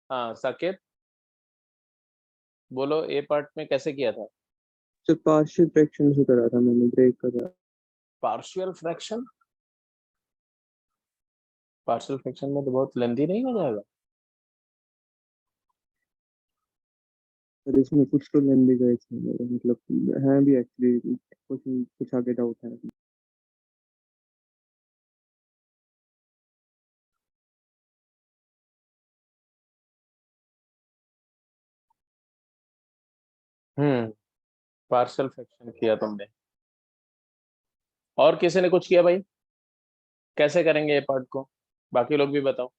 हाँ साकेत, बोलो ए पार्ट में कैसे किया था? तो पार्शियल फ्रैक्शन से करा था मैंने, ब्रेक करा। Partial fraction? पार्शियल फ्रैक्शन में तो बहुत लेंदी नहीं हो जाएगा? और इसमें कुछ तो लेन भी गए थे मेरे, मतलब है भी एक्चुअली, कुछ कुछ आगे डाउट है। पार्शियल फ्रैक्शन किया तुमने। और किसी ने कुछ किया भाई? कैसे करेंगे ये पार्ट को? बाकी लोग भी बताओ।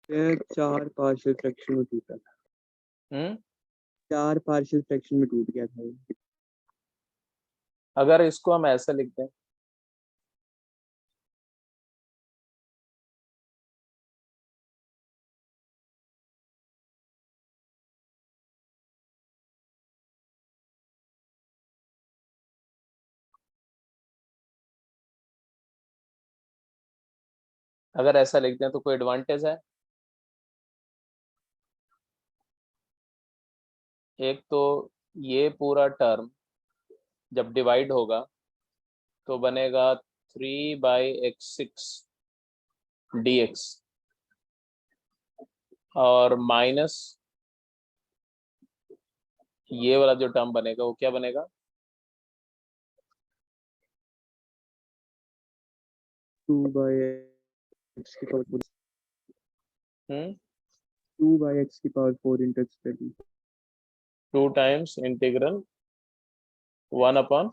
ये चार पार्शियल फ्रैक्शन में टूटा था। हम्म। 4 पार्शियल फ्रैक्शन में टूट गया था ये। अगर इसको हम ऐसे लिखते हैं, अगर ऐसा लिखते हैं तो कोई एडवांटेज है? एक तो ये पूरा टर्म जब डिवाइड होगा तो बनेगा 3/x6 dx, और माइनस ये वाला जो टर्म बनेगा वो क्या बनेगा? 2/x की पावर 4। हम्म। 2/x की power 4 into x. 2 times integral 1/x⁴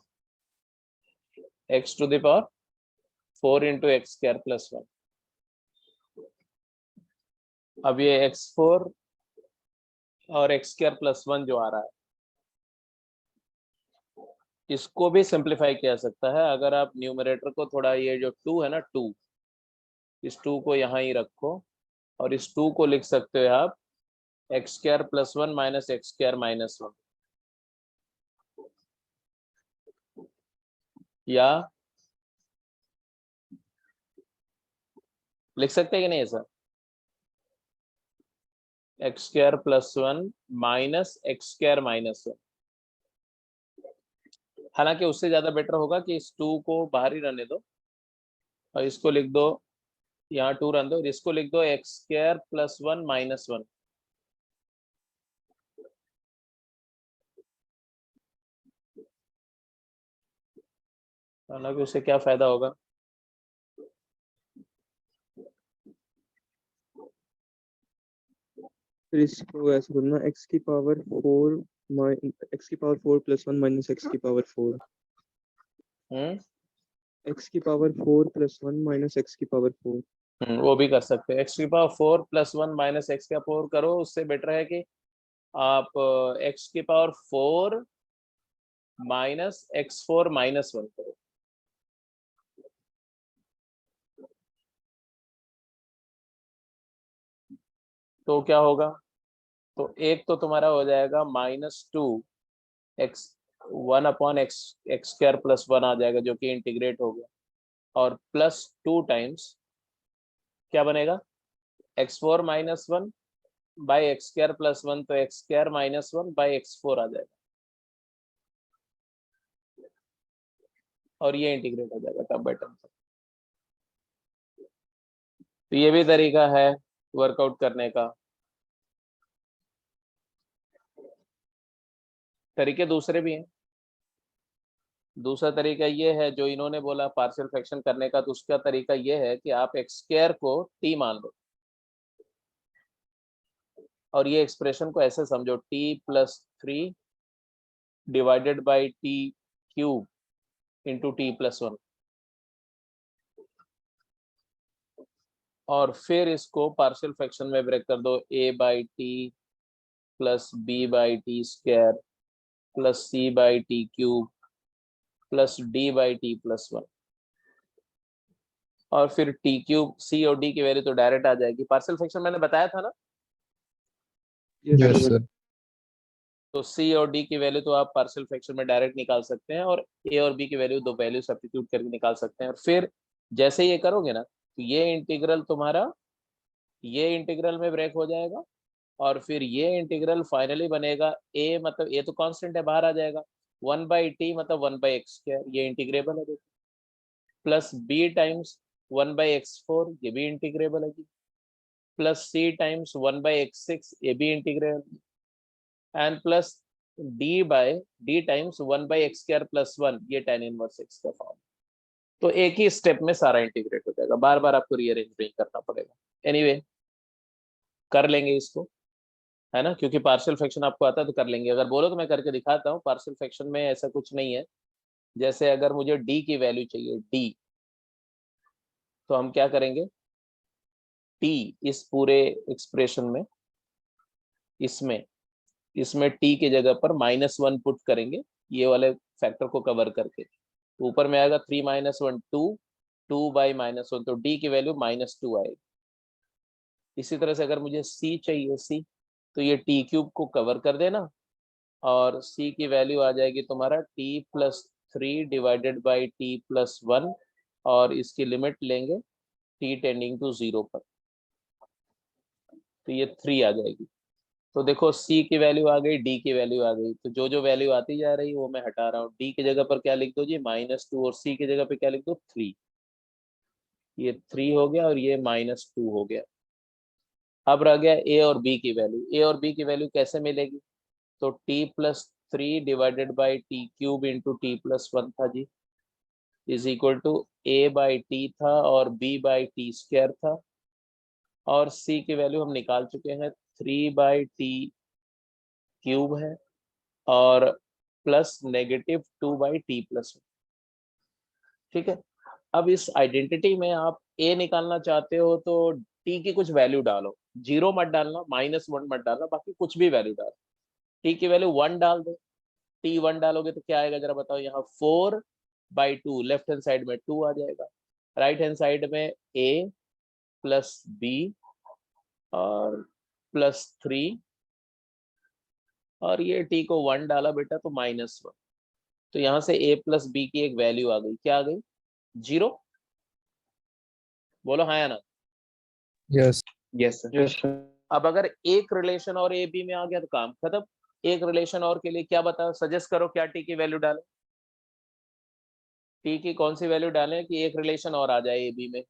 अब ये x4 और x² + 1 जो आ रहा है, इसको भी सिंप्लीफाई किया जा सकता है। अगर आप न्यूमरेटर को थोड़ा, ये जो 2 है ना 2, इस 2 को यहाँ ही रखो, और इस 2 को लिख सकते हो आप x² + 1 - x²-1, या लिख सकते हैं कि नहीं ऐसा? x² + 1 - x²-1। हालांकि उससे ज्यादा बेटर होगा कि इस 2 को बाहर ही रहने दो और इसको लिख दो, यहाँ 2 रहने दो, और इसको लिख दो x² + 1 - 1। हालांकि उससे क्या फायदा होगा? फिर इसको ऐसे करना, x की पावर 4 माइनस x की पावर 4। हम्म। x की पावर 4 + 1 माइनस x की पावर 4। वो भी कर सकते हैं। x⁴ + 1 - x⁴ करो, उससे बेटर है कि आप x⁴ - x4-1 करो। तो क्या होगा? तो एक तो तुम्हारा हो जाएगा -2x1/x² + 1 आ जाएगा, जो कि इंटीग्रेट हो गया, और +2 टाइम्स क्या बनेगा? x4-1/x² + 1, तो x²-1/x4 आ जाएगा, और ये इंटीग्रेट हो जाएगा टर्म बाय टर्म। तो ये भी तरीका है वर्कआउट करने का। तरीके दूसरे भी हैं। दूसरा तरीका ये है जो इन्होंने बोला पार्शियल फ्रैक्शन करने का, तो उसका तरीका ये है कि आप x² को t मान लो, और ये एक्सप्रेशन को ऐसे समझो, t+3 divided by t³ into t+1, और फिर इसको पार्शियल फ्रैक्शन में ब्रेक कर दो, a/t + b/t² + c/t³ plus D by T plus 1, और फिर टी क्यूब, सी और डी की वैल्यू तो डायरेक्ट आ जाएगी, पार्शियल फ्रैक्शन मैंने बताया था ना। Yes yes sir. सर। तो सी और डी की वैल्यू तो आप पार्शियल फ्रैक्शन में डायरेक्ट निकाल सकते हैं, और ए और बी की वैल्यू, दो वैल्यू सब्स्टिट्यूट करके निकाल सकते हैं। और फिर जैसे ये करोगे ना, तो ये इंटीग्रल तुम्हारा ये इंटीग्रल में ब्रेक हो जाएगा, और फिर ये इंटीग्रल फाइनली बनेगा ए, मतलब ए तो कांस्टेंट है, बाहर आ जाएगा, 1/t मतलब 1/x², ये इंटीग्रेबल है देखो, प्लस बी टाइम्स 1/x4, ये भी इंटीग्रेबल है, प्लस सी टाइम्स 1/x6, ये भी integrable, and plus D times 1/x² plus 1, ये tan इनवर्स x का फॉर्म। तो एक ही स्टेप में सारा इंटीग्रेट हो जाएगा, बार बार आपको रीअरेंज नहीं करना पड़ेगा। एनीवे कर लेंगे इसको, है ना, क्योंकि पार्शियल फ्रैक्शन आपको आता है तो कर लेंगे। अगर बोलो तो मैं करके दिखाता हूँ। पार्शियल फ्रैक्शन में ऐसा कुछ नहीं है, जैसे अगर मुझे डी की वैल्यू चाहिए, डी, तो हम क्या करेंगे, टी इस पूरे एक्सप्रेशन में, इसमें इसमें टी की जगह पर -1 पुट करेंगे, ये वाले फैक्टर को कवर करके, तो ऊपर में आएगा 3 - 1 2, 2/-1, तो डी की वैल्यू -2 आएगी। इसी तरह से अगर मुझे सी चाहिए, सी, तो ये टी क्यूब को कवर कर देना, और सी की वैल्यू आ जाएगी तुम्हारा t+3 डिवाइडेड बाई t+1, और इसकी लिमिट लेंगे t टेंडिंग टू 0 पर, तो ये 3 आ जाएगी। तो देखो सी की वैल्यू आ गई, डी की वैल्यू आ गई, तो जो जो वैल्यू आती जा रही है वो मैं हटा रहा हूँ। डी की जगह पर क्या लिख दो जी, -2, और सी की जगह पे क्या लिख दो, 3। ये 3 हो गया और ये -2 हो गया। अब रह गया ए और बी की वैल्यू। ए और बी की वैल्यू कैसे मिलेगी, तो t+3 divided by T cube into t+1 था जी, इज इक्वल टू a/t था और b/t² था, और c की वैल्यू हम निकाल चुके हैं, 3/t³ है, और प्लस -2/t+1। ठीक है। अब इस आइडेंटिटी में आप a निकालना चाहते हो तो t की कुछ वैल्यू डालो, 0 मत डालना, -1 मत डालना, बाकी कुछ भी वैल्यू डालो। t की वैल्यू 1 डाल दो, t1 डालोगे तो क्या आएगा जरा बताओ, यहाँ 4/2, लेफ्ट हैंड साइड में 2 आ जाएगा, राइट हैंड साइड में a प्लस b और +3, और ये t को 1 डाला बेटा तो -1, तो यहाँ से a प्लस b की एक वैल्यू आ गई, क्या आ गई, 0। बोलो हाँ या ना। Yes yes sir. Yes sir. अब अगर एक रिलेशन और ए बी में आ गया तो काम खत्म। एक रिलेशन और के लिए क्या बताओ, सजेस्ट करो, क्या टी की वैल्यू डालें, टी की कौन सी वैल्यू डालें कि एक रिलेशन और आ जाए ए बी में।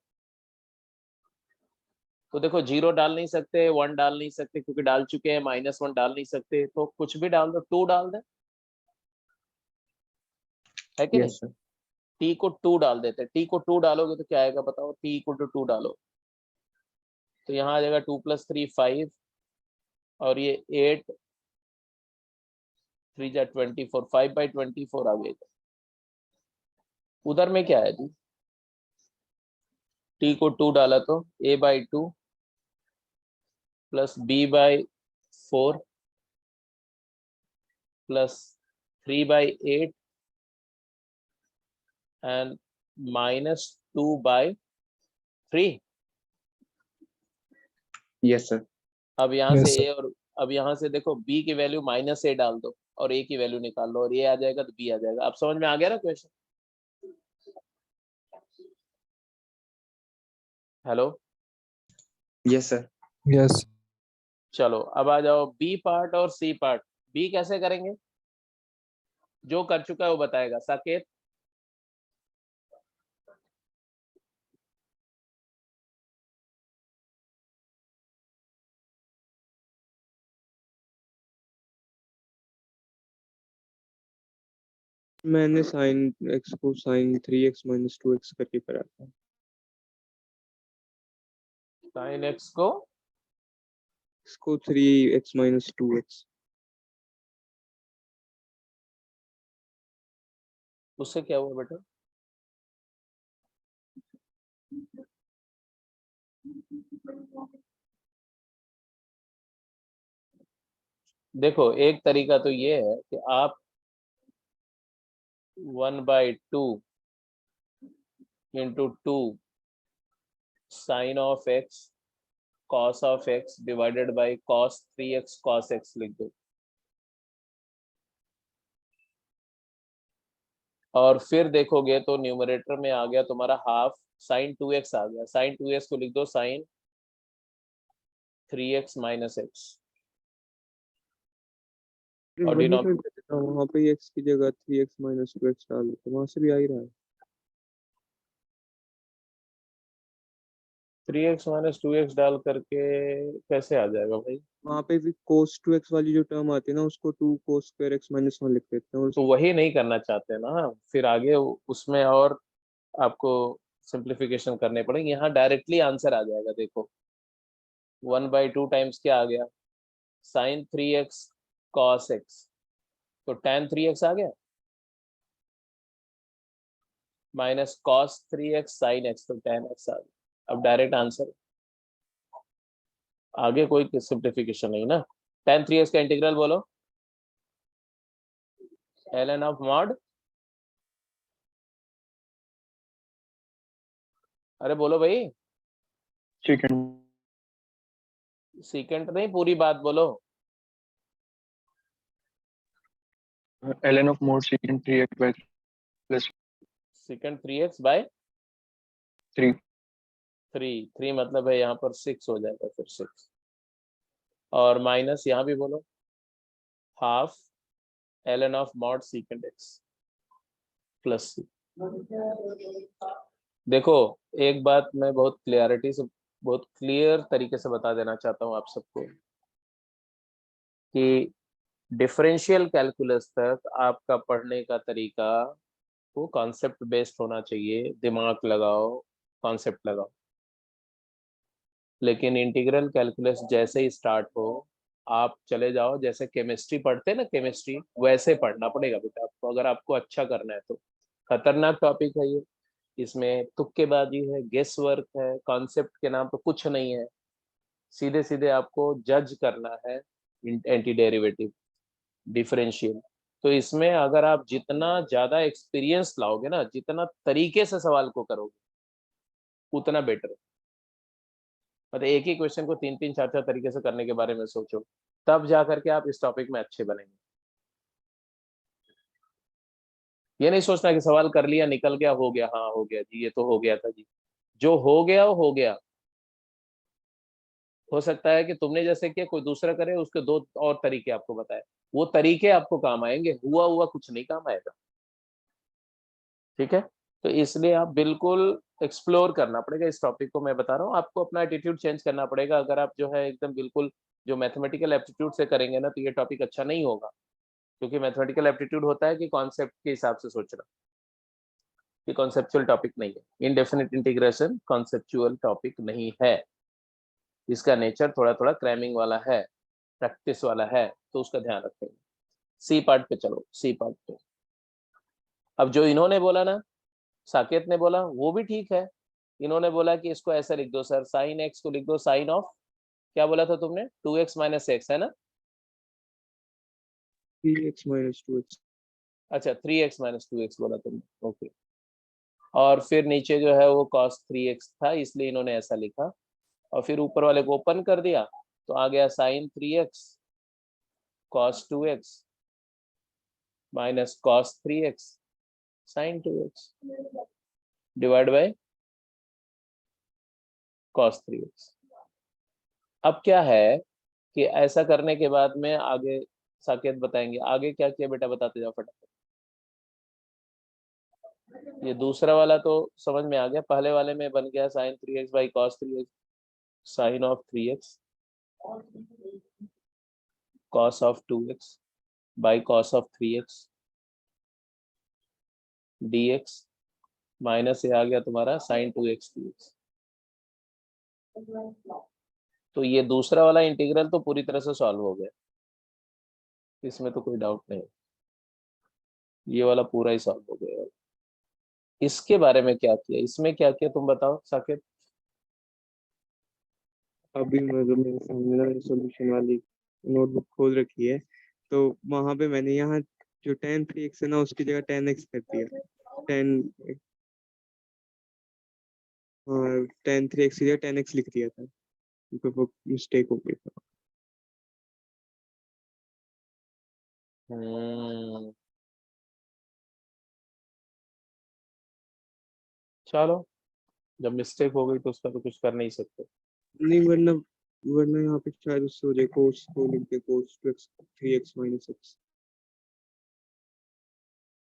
तो देखो 0 डाल नहीं सकते, 1 डाल नहीं सकते क्योंकि डाल चुके हैं, -1 डाल नहीं सकते, तो कुछ भी डाल दो, 2 डाल दे, है कि नहीं। Yes sir. टी को 2 डाल देते, टी को 2 डालोगे तो क्या आएगा बताओ, टी इक्वल टू 2 डालो, तो यहाँ आ जाएगा 2 + 3 5, और ये 8 3 जा 24, 5/24 आ गएगा। उधर में क्या है जी, टी को 2 डाला तो a/2 plus b/4 plus 3/8 and -2/3। Yes sir. अब यहाँ से यस ए और अब यहाँ से देखो b की वैल्यू -a डाल दो और a की वैल्यू निकाल लो, और ये आ जाएगा तो b आ जाएगा। अब समझ में आ गया ना question. Hello, yes sir. Yes. चलो अब आ जाओ बी पार्ट और सी पार्ट। बी कैसे करेंगे, जो कर चुका है वो बताएगा। साकेत, मैंने साइन एक्स को साइन 3x - 2x करके करा था। साइन एक्स को इसको 3x - 2x। उससे क्या हुआ बेटा, देखो एक तरीका तो ये है कि आप 1/2 into 2 sin of x cos of x divided by cos 3x cos x लिख दो। और फिर देखोगे तो न्यूमरेटर में आ गया तुम्हारा हाफ sin 2x आ गया। sin 2x को लिख दो sin 3x माइनस एक्स। और वही तो डिनोमिनेटर देता हूँ, वहाँ पे x की जगह 3x माइनस 2x डाल देते, वहां से भी आ ही रहा है। 3x माइनस 2x डाल करके कैसे आ जाएगा भाई? वहाँ पे भी cos 2x वाली जो टर्म आती है ना, उसको 2 cos square x माइनस 1 लिख देते हैं। और तो वही नहीं करना चाहते ना, फिर आगे उसमें और आपको सिंप्लीफिकेशन करने पड़ेंगे। यहाँ डायरेक्टली आंसर आ जाएगा। देखो 1/2 टाइम्स क्या आ गया, sin 3x cos x, तो tan 3x आ गया, minus cos 3x sin x, तो tan x आ गया। अब डायरेक्ट आंसर, आगे कोई सिंप्लीफिकेशन नहीं ना। tan 3x का इंटीग्रल बोलो, ln ऑफ मॉड, अरे बोलो भाई, सीकेंट नहीं, पूरी बात बोलो। ln of mod secant 3x by plus secant 3x by 3। 3 मतलब है यहाँ पर 6 हो जाएगा, फिर 6 और माइनस यहाँ भी बोलो half ln of mod secant x plus c। देखो एक बात मैं बहुत क्लियरिटी से, बहुत क्लियर तरीके से बता देना चाहता हूँ आप सबको कि डिफरेंशियल कैलकुलस तक आपका पढ़ने का तरीका वो कॉन्सेप्ट बेस्ड होना चाहिए। दिमाग लगाओ, कॉन्सेप्ट लगाओ। लेकिन इंटीग्रल कैलकुलस जैसे ही स्टार्ट हो, आप चले जाओ जैसे केमिस्ट्री पढ़ते हैं ना, केमिस्ट्री वैसे पढ़ना पड़ेगा बेटा आपको, अगर आपको अच्छा करना है तो। खतरनाक टॉपिक है ये, इसमें तुक्केबाजी है, गेस वर्क है, कॉन्सेप्ट के नाम पे कुछ नहीं है। सीधे सीधे आपको जज करना है एंटी डेरिवेटिव, डिफरेंशियल। तो इसमें अगर आप जितना ज्यादा एक्सपीरियंस लाओगे ना, जितना तरीके से सवाल को करोगे, उतना बेटर है। मतलब एक ही क्वेश्चन को 3-3 4-4 तरीके से करने के बारे में सोचो, तब जा करके आप इस टॉपिक में अच्छे बनेंगे। ये नहीं सोचना कि सवाल कर लिया, निकल गया, हो गया, हाँ हो गया जी, ये तो हो गया था जी। जो हो गया वो हो गया। हो सकता है कि तुमने जैसे किया कोई दूसरा करे, उसके 2 और तरीके आपको बताए, वो तरीके आपको काम आएंगे, हुआ हुआ कुछ नहीं काम आएगा। ठीक है, तो इसलिए आप बिल्कुल एक्सप्लोर करना पड़ेगा इस टॉपिक को। मैं बता रहा हूँ आपको, अपना एटीट्यूड चेंज करना पड़ेगा। अगर आप जो है एकदम बिल्कुल जो मैथमेटिकल एप्टीट्यूड से करेंगे ना, तो ये टॉपिक अच्छा नहीं होगा। क्योंकि मैथमेटिकल एप्टीट्यूड होता है कि कॉन्सेप्ट के हिसाब से सोचना, ये कॉन्सेप्चुअल टॉपिक नहीं है। इनडेफिनिट इंटीग्रेशन कॉन्सेप्चुअल टॉपिक नहीं है, इसका नेचर थोड़ा थोड़ा क्रैमिंग वाला है, प्रैक्टिस वाला है, तो उसका ध्यान रखेंगे। सी पार्ट पे चलो, सी पार्ट पे। अब जो इन्होंने बोला ना, साकेत ने बोला, वो भी ठीक है। इन्होंने बोला कि इसको ऐसा लिख दो सर, साइन एक्स को लिख दो साइन ऑफ, क्या बोला था तुमने, 2x माइनस एक्स है ना? 3x minus 2x। अच्छा 3x माइनस 2x बोला तुमने, ओके। और फिर नीचे जो है वो cos 3x था, इसलिए इन्होंने ऐसा लिखा। और फिर ऊपर वाले को ओपन कर दिया, तो आ गया sine 3x cos 2x minus cos 3x sine 2x divide by cos 3x। अब क्या है कि ऐसा करने के बाद में आगे साकेत बताएंगे, आगे क्या किया बेटा, बताते जाओ फटाफट। ये दूसरा वाला तो समझ में आ गया, पहले वाले में बन गया sine 3x by cos 3x, sine of 3x cos of 2x by cos of 3x dx, minus ये आ गया तुम्हारा साइन 2x dx। तो ये दूसरा वाला इंटीग्रल तो पूरी तरह से सॉल्व हो गया, इसमें तो कोई डाउट नहीं, ये वाला पूरा ही सॉल्व हो गया। इसके बारे में क्या किया, इसमें क्या किया तुम बताओ साकेत। अभी मैं जो मेरे सामने ना सॉल्यूशन वाली नोटबुक खोल रखी है, तो वहां पे मैंने यहाँ जो tan 3x है ना उसकी जगह tan x कर दिया। tan और tan 3x की जगह tan x लिख दिया था, क्योंकि वो मिस्टेक हो गई था। चलो, जब मिस्टेक हो गई तो उसका तो कुछ कर नहीं सकते। नहीं, वरना वरना यहाँ पे शायद उससे हो जाए cos को लिख दे cos 2x 3x minus x।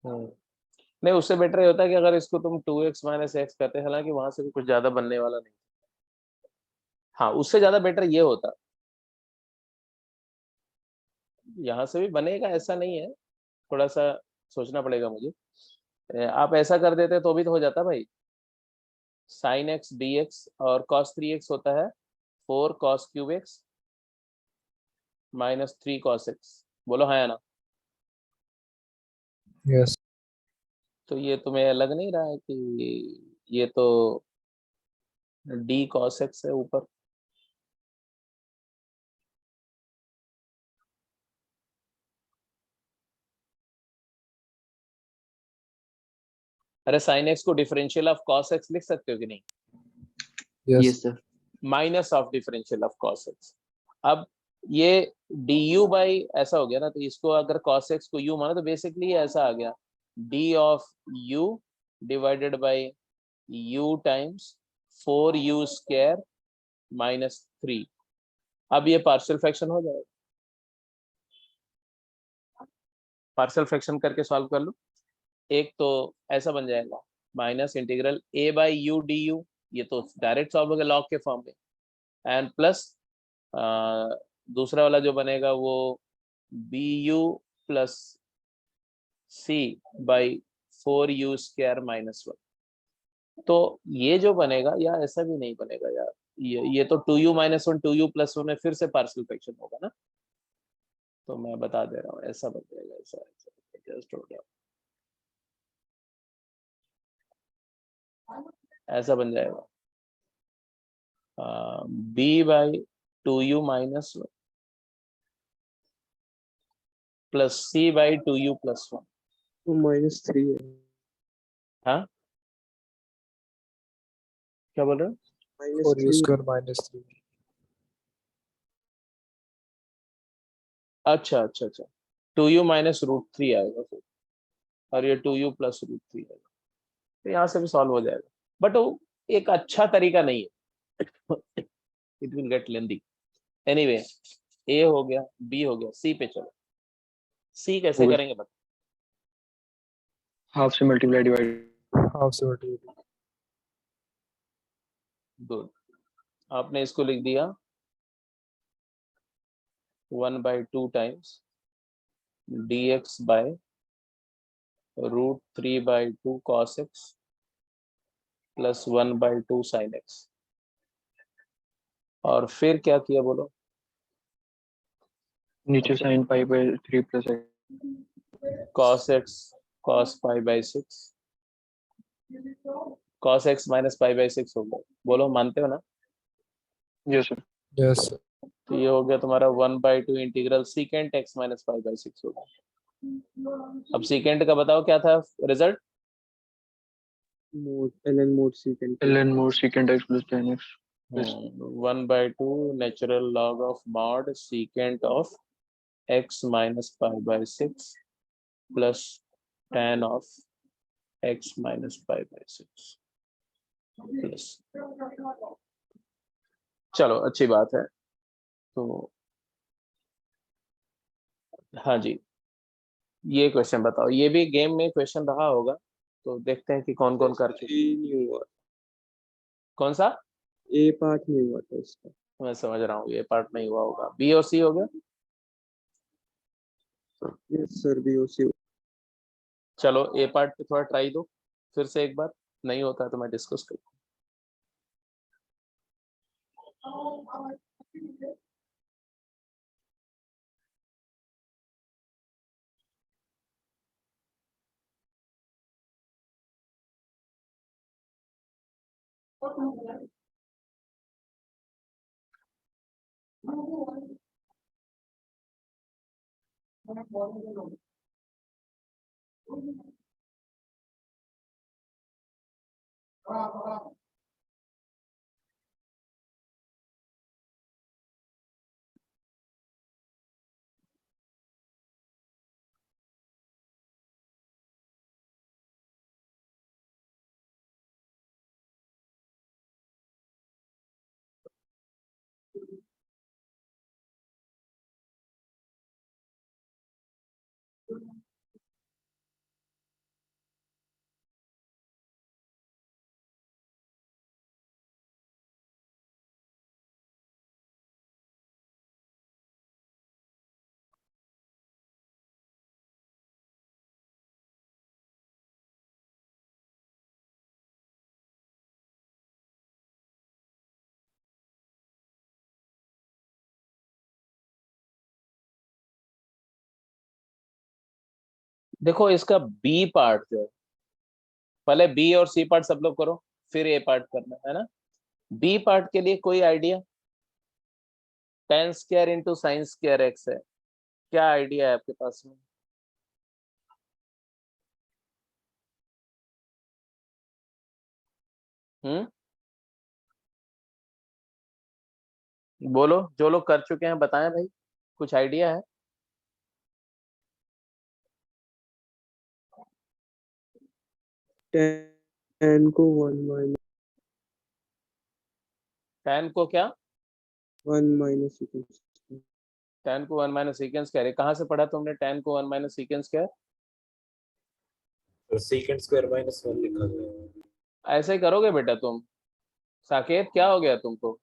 नहीं, उससे बेटर ये होता है कि अगर इसको तुम 2x माइनस एक्स करते, हालांकि वहां से भी कुछ ज्यादा बनने वाला नहीं। हाँ, उससे ज्यादा बेटर ये होता, यहाँ से भी बनेगा ऐसा नहीं है, थोड़ा सा सोचना पड़ेगा मुझे। आप ऐसा कर देते तो भी तो हो जाता भाई। साइन एक्स डी एक्स और कॉस 3x होता है 4 cos³ x minus 3 cos x। बोलो हाँ या ना? यस। तो ये तुम्हें लग नहीं रहा है कि ये तो d cos x है ऊपर? अरे साइन एक्स को डिफरेंशियल ऑफ cos x लिख सकते हो कि नहीं? Yes sir. Minus of differential of cos x। अब ये du बाई ऐसा हो गया ना, तो इसको अगर cos x को u माना तो बेसिकली ऐसा आ गया d of u divided by u times 4u² minus 3। अब ये पार्शियल फ्रैक्शन हो जाएगा, पार्शियल फ्रैक्शन करके सॉल्व कर लो। एक तो ऐसा बन जाएगा minus integral a by U D you, ये तो डायरेक्ट सॉल्व हो गया लॉग के फॉर्म में, एंड प्लस दूसरा वाला जो बनेगा वो B U plus C by 4u² minus 1। तो ये जो बनेगा, या ऐसा भी नहीं बनेगा यार, ये तो 2u माइनस 1 2u प्लस 1 में फिर से पार्शियल फ्रैक्शन होगा ना। तो मैं बता दे रहा हूँ, ऐसा बन जाएगा, ऐसा जस्ट हो गया, ऐसा बन जाएगा B by 2u minus 1 plus C by 2u plus 1। तो -3 है। हाँ, क्या बोल रहे हो? Four U -3 square minus 3। अच्छा अच्छा अच्छा, 2u माइनस √3 आएगा फिर, और ये 2u प्लस √3 आएगा, तो यहाँ से भी सॉल्व हो जाएगा, बट वो एक अच्छा तरीका नहीं है। It will get lengthy. Anyway, A हो गया, बी हो गया, सी पे चलो। सी कैसे और करेंगे बता? हाफ से मल्टीप्लाई डिवाइड। हाफ से मल्टीप्लाई। गुड, आपने इसको लिख दिया 1/2 times dx by √3/2 cos x plus 1/2 sin x। और फिर क्या किया बोलो? नीचे sin π/3 plus cos x cos π/6 cos x minus π/6 हो गया, बोलो मानते हो ना? Yes sir. यस। तो ये हो गया तुम्हारा 1/2 इंटीग्रल सीकेंट x माइनस π/6 होगा। अब सीकेंट का बताओ क्या था result? ln mod secant x plus tan x 1/2 natural log of mod secant of x minus π/6 plus tan of x minus π/6 plus. चलो, अच्छी बात है। तो हाँ जी, ये क्वेश्चन बताओ, ये भी गेम में क्वेश्चन रहा होगा, तो देखते हैं कि कौन कौन कर चुके। नहीं हुआ। कौन सा? ए पार्ट नहीं हुआ था इसका। मैं समझ रहा हूँ, ये पार्ट नहीं हुआ होगा, बी और सी हो गया। यस सर, भी उसी। चलो, ए पार्ट पे थोड़ा ट्राई दो फिर से एक बार, नहीं होता है तो मैं डिस्कस करूँ। देखो इसका बी पार्ट जो है, पहले बी और सी पार्ट सब लोग करो, फिर ए पार्ट करना है ना। बी पार्ट के लिए कोई idea? Ten square into sine square x है, क्या आइडिया है आपके पास में? हम्म, बोलो, जो लोग कर चुके हैं बताएं भाई, कुछ आइडिया है? टेन को टेन को क्या? One minus six. टेन को वन माइनस सीकेंस क्या है? कहाँ से पढ़ा तुमने टेन को वन माइनस सीकेंस क्या है? तो secant square minus 1 लिखा गया है। ऐसे ही करोगे बेटा तुम? साकेत क्या हो गया तुमको?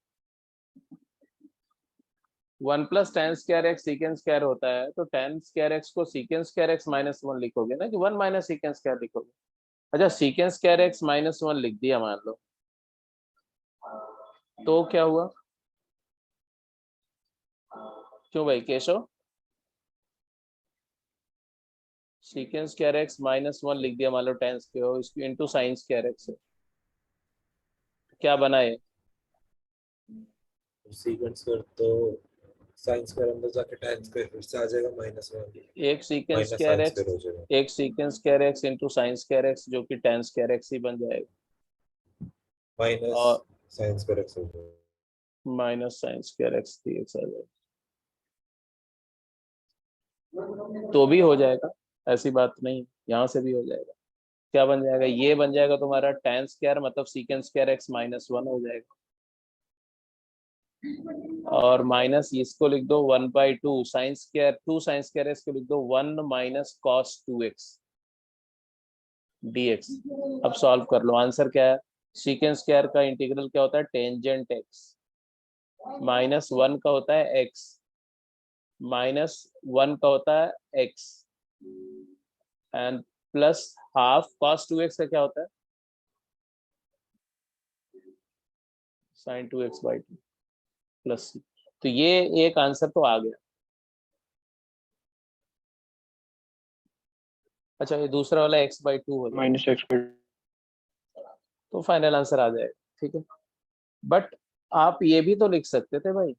One plus tan square x secant square होता है, तो टेन स्क्वायर एक्स को secant square x minus one लिखोगे ना, कि वन माइनस सीकेंस स्क्वायर लिखोगे? अच्छा, secant square x minus one लिख दिया मान लो, तो क्या हुआ? क्यों भाई Keshav? Secant square x minus one लिख दिया मान लो, टेन स्क्वायर इसको इंटू साइन स्क्वायर एक्स है, क्या बना है? secant square तो sin square अंदर जाके tan square फिर से आ जाएगा -1 एक secant minus square sin x, square हो जाएगा एक secant square x into sine square x, जो कि टेन स्क्वायर एक्स ही बन जाएगा, माइनस और sin square x हो जाएगा। Minus sine square x d x आ जाएगा, तो भी हो जाएगा, ऐसी बात नहीं, यहाँ से भी हो जाएगा। क्या बन जाएगा? ये बन जाएगा तुम्हारा टेन स्क्वायर मतलब secant square x minus one हो जाएगा, और माइनस इसको लिख दो one by two sine square, two sine square x को लिख दो one minus cos two x d x. अब सॉल्व कर लो, आंसर क्या है? सीकेंड स्क्वायर का इंटीग्रल क्या होता है? टेंजेंट एक्स, माइनस वन का होता है एक्स, माइनस वन का होता है x, and plus half cos two x का क्या होता है? Sine two x by two plus C. तो ये एक आंसर तो आ गया। अच्छा, ये दूसरा वाला एक्स बाई टू हो जाएगा, माइनस एक्स पर तो फाइनल आंसर आ जाएगा, ठीक है। बट आप ये भी तो लिख सकते थे भाई,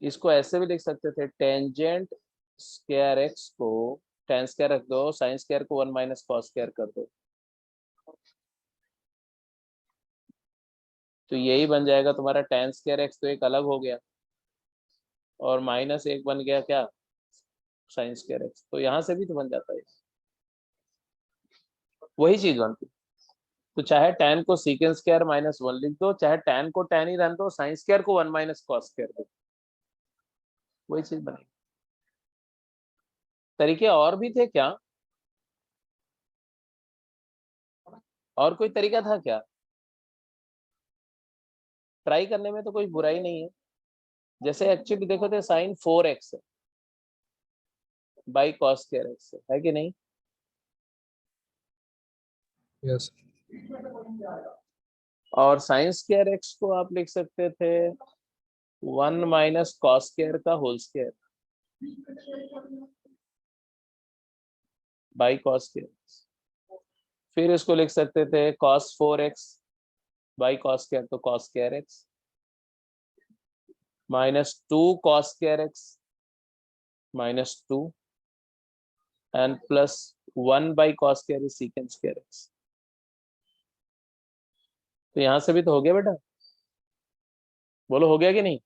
इसको ऐसे भी लिख सकते थे, टेंजेंट स्क्वायर एक्स को टेन स्क्वायर रख दो, साइन स्क्वायर को वन माइनस कॉस स्क्वायर कर दो, तो यही बन जाएगा तुम्हारा टेन स्क्वायर एक्स, तो एक अलग हो गया, और माइनस एक बन गया क्या? साइन स्क्वायर एक्स, तो यहाँ से भी तो बन जाता है, वही चीज बनती। तो चाहे tan को सीकेंड स्क्वायर माइनस वन लिख दो, चाहे tan को tan ही रहने दो, साइन स्क्वायर को वन माइनस कॉस स्क्वायर दो, वही चीज बनेगी। तरीके और भी थे क्या? और कोई तरीका था क्या? ट्राई करने में तो कोई बुराई नहीं है। जैसे एक्चुअली देखो तो साइन फोर एक्स है बाई कॉस स्क्वायर एक्स है कि नहीं? Yes. और साइन स्क्वायर एक्स को आप लिख सकते थे वन माइनस कॉस स्क्वायर का whole square by cos square, फिर इसको लिख सकते थे cos four x by cos square, तो cos square x minus two cos square x minus two, and plus one by cos square is secant square x. तो यहाँ से भी तो हो गया बेटा, बोलो हो गया कि नहीं?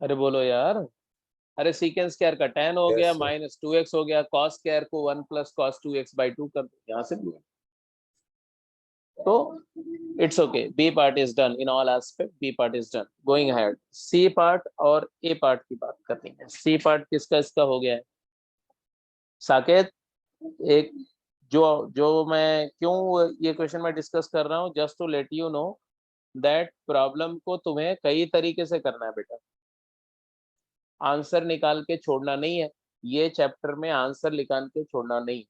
अरे बोलो यार, अरे सीकेंस स्क्वायर का 10 हो गया, Yes, sir. माइनस 2x हो गया, कॉस स्क्वायर को 1 प्लस कॉस 2x बाई 2 कर दो, यहाँ से भी। तो it's okay, B part is done in all aspect, B part is done. Going ahead, C part और ए पार्ट की बात करनी है। सी पार्ट किसका इसका हो गया है साकेत? एक जो जो मैं क्यों ये क्वेश्चन मैं डिस्कस कर रहा हूँ, just to let you know that problem को तुम्हें कई तरीके से करना है बेटा, आंसर निकाल के छोड़ना नहीं है। ये चैप्टर में आंसर निकाल के छोड़ना नहीं।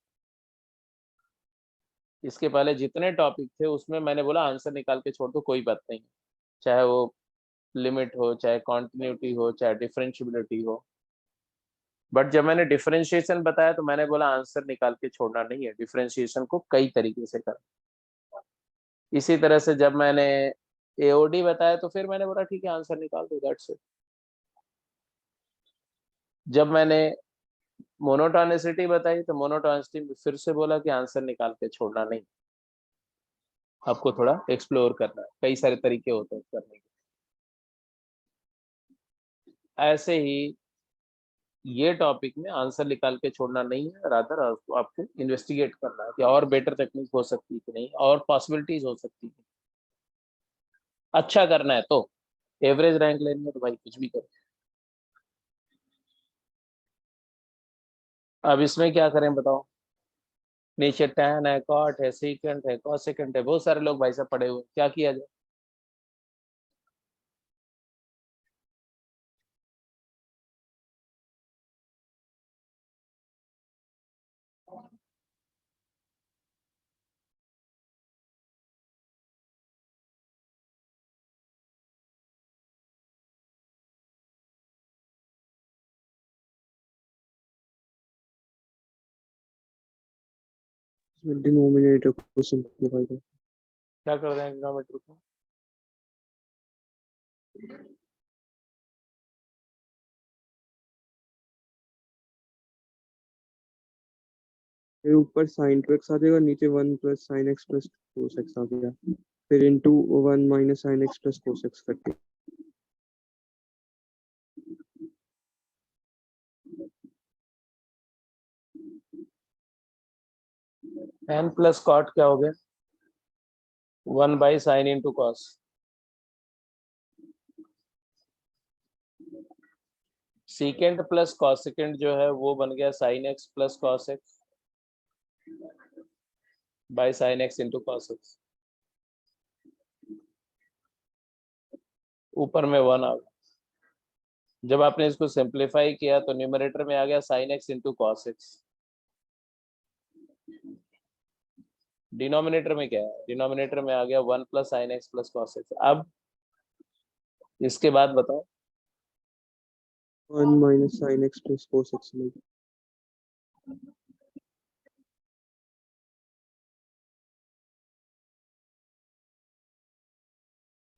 इसके पहले जितने टॉपिक थे उसमें मैंने बोला आंसर निकाल के छोड़ दो, कोई बात नहीं, चाहे वो लिमिट हो, चाहे कॉन्टिन्यूटी हो, चाहे डिफरेंशियबिलिटी हो। बट जब मैंने डिफरेंशिएशन बताया तो मैंने बोला आंसर निकाल के छोड़ना नहीं है, डिफरेंशिएशन को कई तरीके से करना। इसी तरह से जब मैंने एओडी बताया तो फिर मैंने बोला ठीक है आंसर निकाल दो, दैट्स इट। जब मैंने मोनोटोनिसिटी बताई तो मोनोटोनिसिटी में फिर से बोला कि आंसर निकाल के छोड़ना नहीं, आपको थोड़ा एक्सप्लोर करना है, कई सारे तरीके होते हैं करने के। ऐसे ही ये टॉपिक में आंसर निकाल के छोड़ना नहीं है, रादर आपको इन्वेस्टिगेट करना है कि और बेटर टेक्निक हो सकती है कि नहीं, और पॉसिबिलिटीज हो सकती है। अच्छा करना है तो एवरेज रैंक लेनी है तो भाई कुछ भी करो। अब इसमें क्या करें बताओ? नीचे tan है, cot है, secant है, cosecant है, बहुत सारे लोग भाई साहब पढ़े हुए, क्या किया जाए? डिनोमिनेटर को सिंप्लीफाई कर। क्या कर रहे हैं डिनोमिनेटर को? फिर ऊपर sin 2x आ जाएगा, नीचे 1 plus sin x plus cos x आ गया, फिर into 1 minus sin x plus cos x करके। tan प्लस cot क्या हो गया? 1 by sine into cos. Secant plus cosecant जो है वो बन गया sin x plus cos x by sine x into cos x। ऊपर में 1 आ गया। जब आपने इसको सिंप्लीफाई किया तो न्यूमरेटर में आ गया sin x into cos x। Denominator में क्या है? डिनोमिनेटर में आ गया 1 plus sine x plus cos x. अब इसके बाद बताओ। 1 minus sin x plus cos x मिलेगा।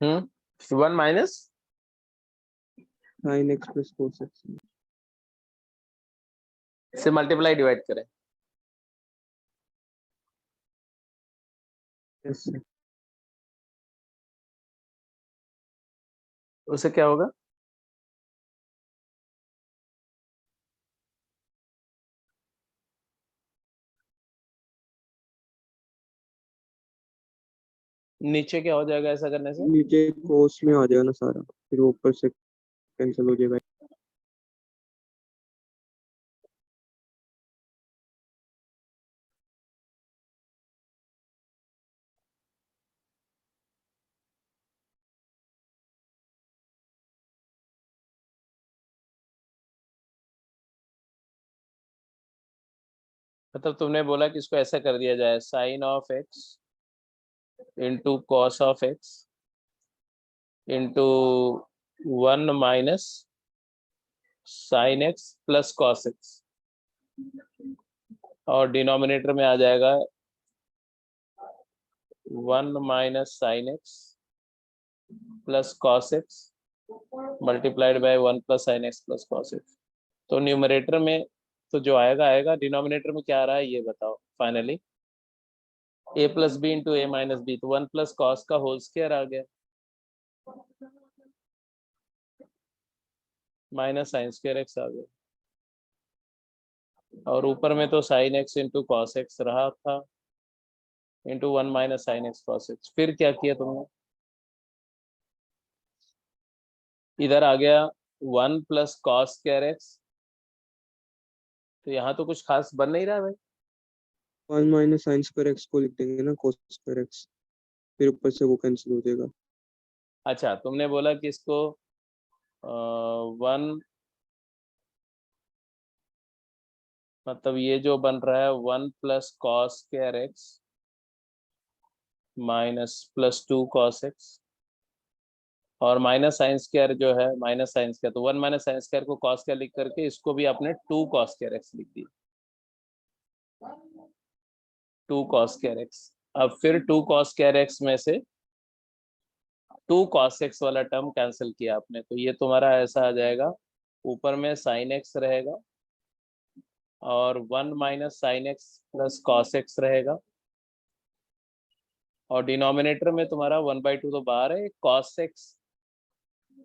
हम्म, 1 minus sin x plus cos x से मल्टीप्लाई डिवाइड करें, यस सर। उससे क्या होगा? नीचे क्या हो जाएगा ऐसा करने से? नीचे cos में आ जाएगा ना सारा, फिर ऊपर से कैंसिल हो जाएगा। मतलब तुमने बोला कि इसको ऐसा कर दिया जाए, sine of x into cos of x into 1 minus sine x plus cos x, और डिनोमिनेटर में आ जाएगा 1 minus sine x plus cos x multiplied by 1 plus sine x plus cos x. तो न्यूमरेटर में तो जो आएगा आएगा। डिनोमिनेटर में क्या आ रहा है ये बताओ finally. a plus B into A minus B, तो 1 प्लस कॉस का होल स्क्वायर आ गया माइनस साइन स्क्वायर एक्स आ गया, और ऊपर में तो sine x into cos x रहा था into 1 minus sine x cos x. फिर क्या किया तुमने, इधर आ गया 1 प्लस कॉस स्क्वायर एक्स, तो यहाँ तो कुछ खास बन नहीं रहा भाई। 1 माइनस साइन स्क्वायर एक्स को लिख देंगे ना cos स्क्वायर एक्स, फिर ऊपर से वो कैंसिल हो जाएगा। अच्छा तुमने बोला कि इसको 1 मतलब ये जो बन रहा है 1 plus cos square x minus plus 2 cos x, और माइनस साइन स्क्वायर जो है माइनस साइन स्क्वायर, तो 1 माइनस साइन स्क्वायर को कॉस स्क्वायर लिख करके इसको भी आपने 2 कॉस स्क्वायर एक्स लिख दिया, 2 कॉस स्क्वायर एक्स। अब फिर 2 कॉस स्क्वायर एक्स में से 2 कॉस एक्स वाला टर्म कैंसिल किया आपने, तो ये तुम्हारा ऐसा आ जाएगा, ऊपर में साइन एक्स रहेगा और 1 minus sine x plus cos x रहेगा, और डिनोमिनेटर में तुम्हारा 1/2 तो बाहर है, कॉस एक्स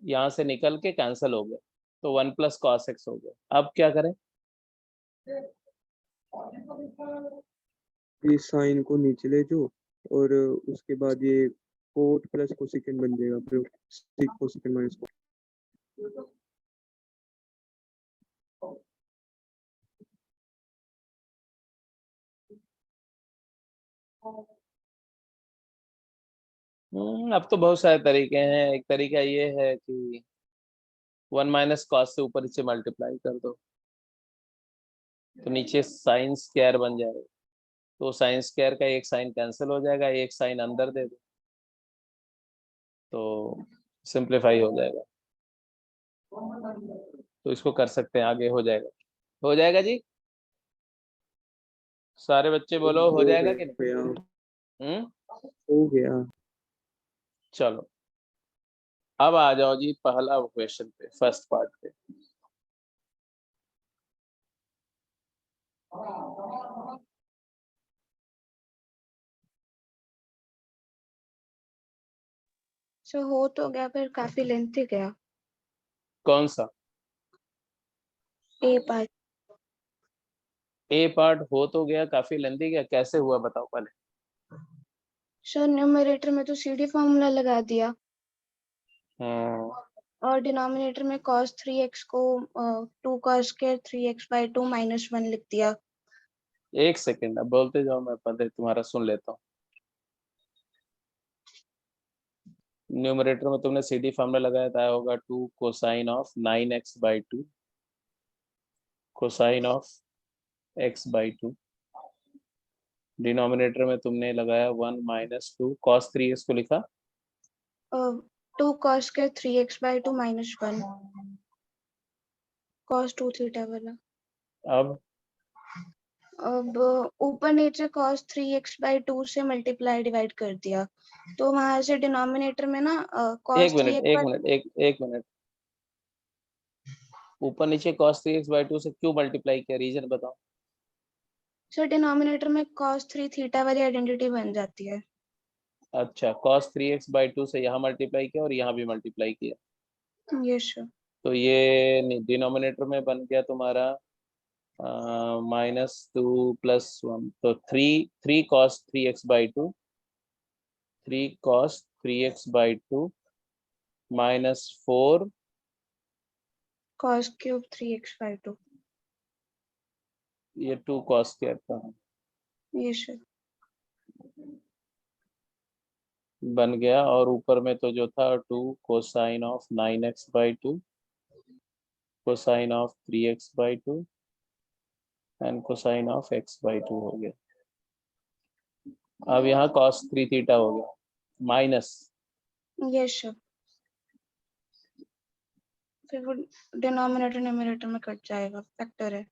यहाँ से निकल के कैंसिल हो गया, तो 1 प्लस कॉस एक्स हो गया। अब क्या करें, ये साइन को नीचे ले जाओ और उसके बाद ये कोट प्लस कोसेकेंड बन जाएगा, फिर सेक कोसेकेंड माइनस कोट। अब तो बहुत सारे तरीके हैं। एक तरीका ये है कि 1 माइनस कॉस से ऊपर से मल्टीप्लाई कर दो, तो नीचे साइन स्क्वायर बन जाएगा, तो साइन स्क्वायर का एक साइन कैंसिल हो जाएगा, एक साइन अंदर दे दो तो सिंप्लीफाई हो जाएगा। तो इसको कर सकते हैं, आगे हो जाएगा। हो जाएगा जी, सारे बच्चे बोलो हो जाएगा कि नहीं। गया, हो गया। चलो अब आ जाओ जी पहला क्वेश्चन पे, फर्स्ट पार्ट पे। सो हो तो गया, पर काफी लेंथी गया। कौन सा ए पार्ट। ए पार्ट हो तो गया, काफी लेंथी गया, कैसे हुआ बताओ पहले। सो न्यूमरेटर में तो सीडी फॉर्मूला लगा दिया हम्म, और डिनोमिनेटर में cos 3x को 2 cos स्क्वायर 3x/2 - 1 लिख दिया। एक सेकेंड, अब बोलते जाओ, मैं पहले तुम्हारा सुन लेता हूँ। न्यूमरेटर में तुमने सीडी फॉर्मूला लगाया था, होगा 2 cosine of 9x/2 cosine of x/2। Denominator में तुमने लगाया 1 माइनस 2 cos 3x को लिखा 2 cos square 3x/2 - 1 cos 2 theta वाला। अब अब ऊपर नीचे cos 3x/2 से मल्टीप्लाई डिवाइड कर दिया, तो वहां से डिनोमिनेटर में ना एक cos मिनट 3x एक मिनट एक मिनट, ऊपर नीचे cos 3x/2 से क्यों मल्टीप्लाई किया, रीजन बताओ। सो डिनोमिनेटर में cos 3 थीटा वाली आइडेंटिटी बन जाती है। अच्छा, cos 3x/2 से यहाँ मल्टीप्लाई किया और यहाँ भी मल्टीप्लाई किया, यस सर। तो ये डिनोमिनेटर में बन गया तुम्हारा -2 + 1, तो 3 cos 3x/2 3 cos 3x/2 -4 cos cube 3x/2। ये 2 cos स्क्वायर का यस सर। बन गया, और ऊपर में तो जो था 2 cosine of 9x/2 cosine of 3x/2 and cosine of x/2 हो गया। अब यहाँ cos 3 थीटा हो गया माइनस, यस सर। फिर वो डिनोमिनेटर न्यूमरेटर में कट जाएगा, फैक्टर है।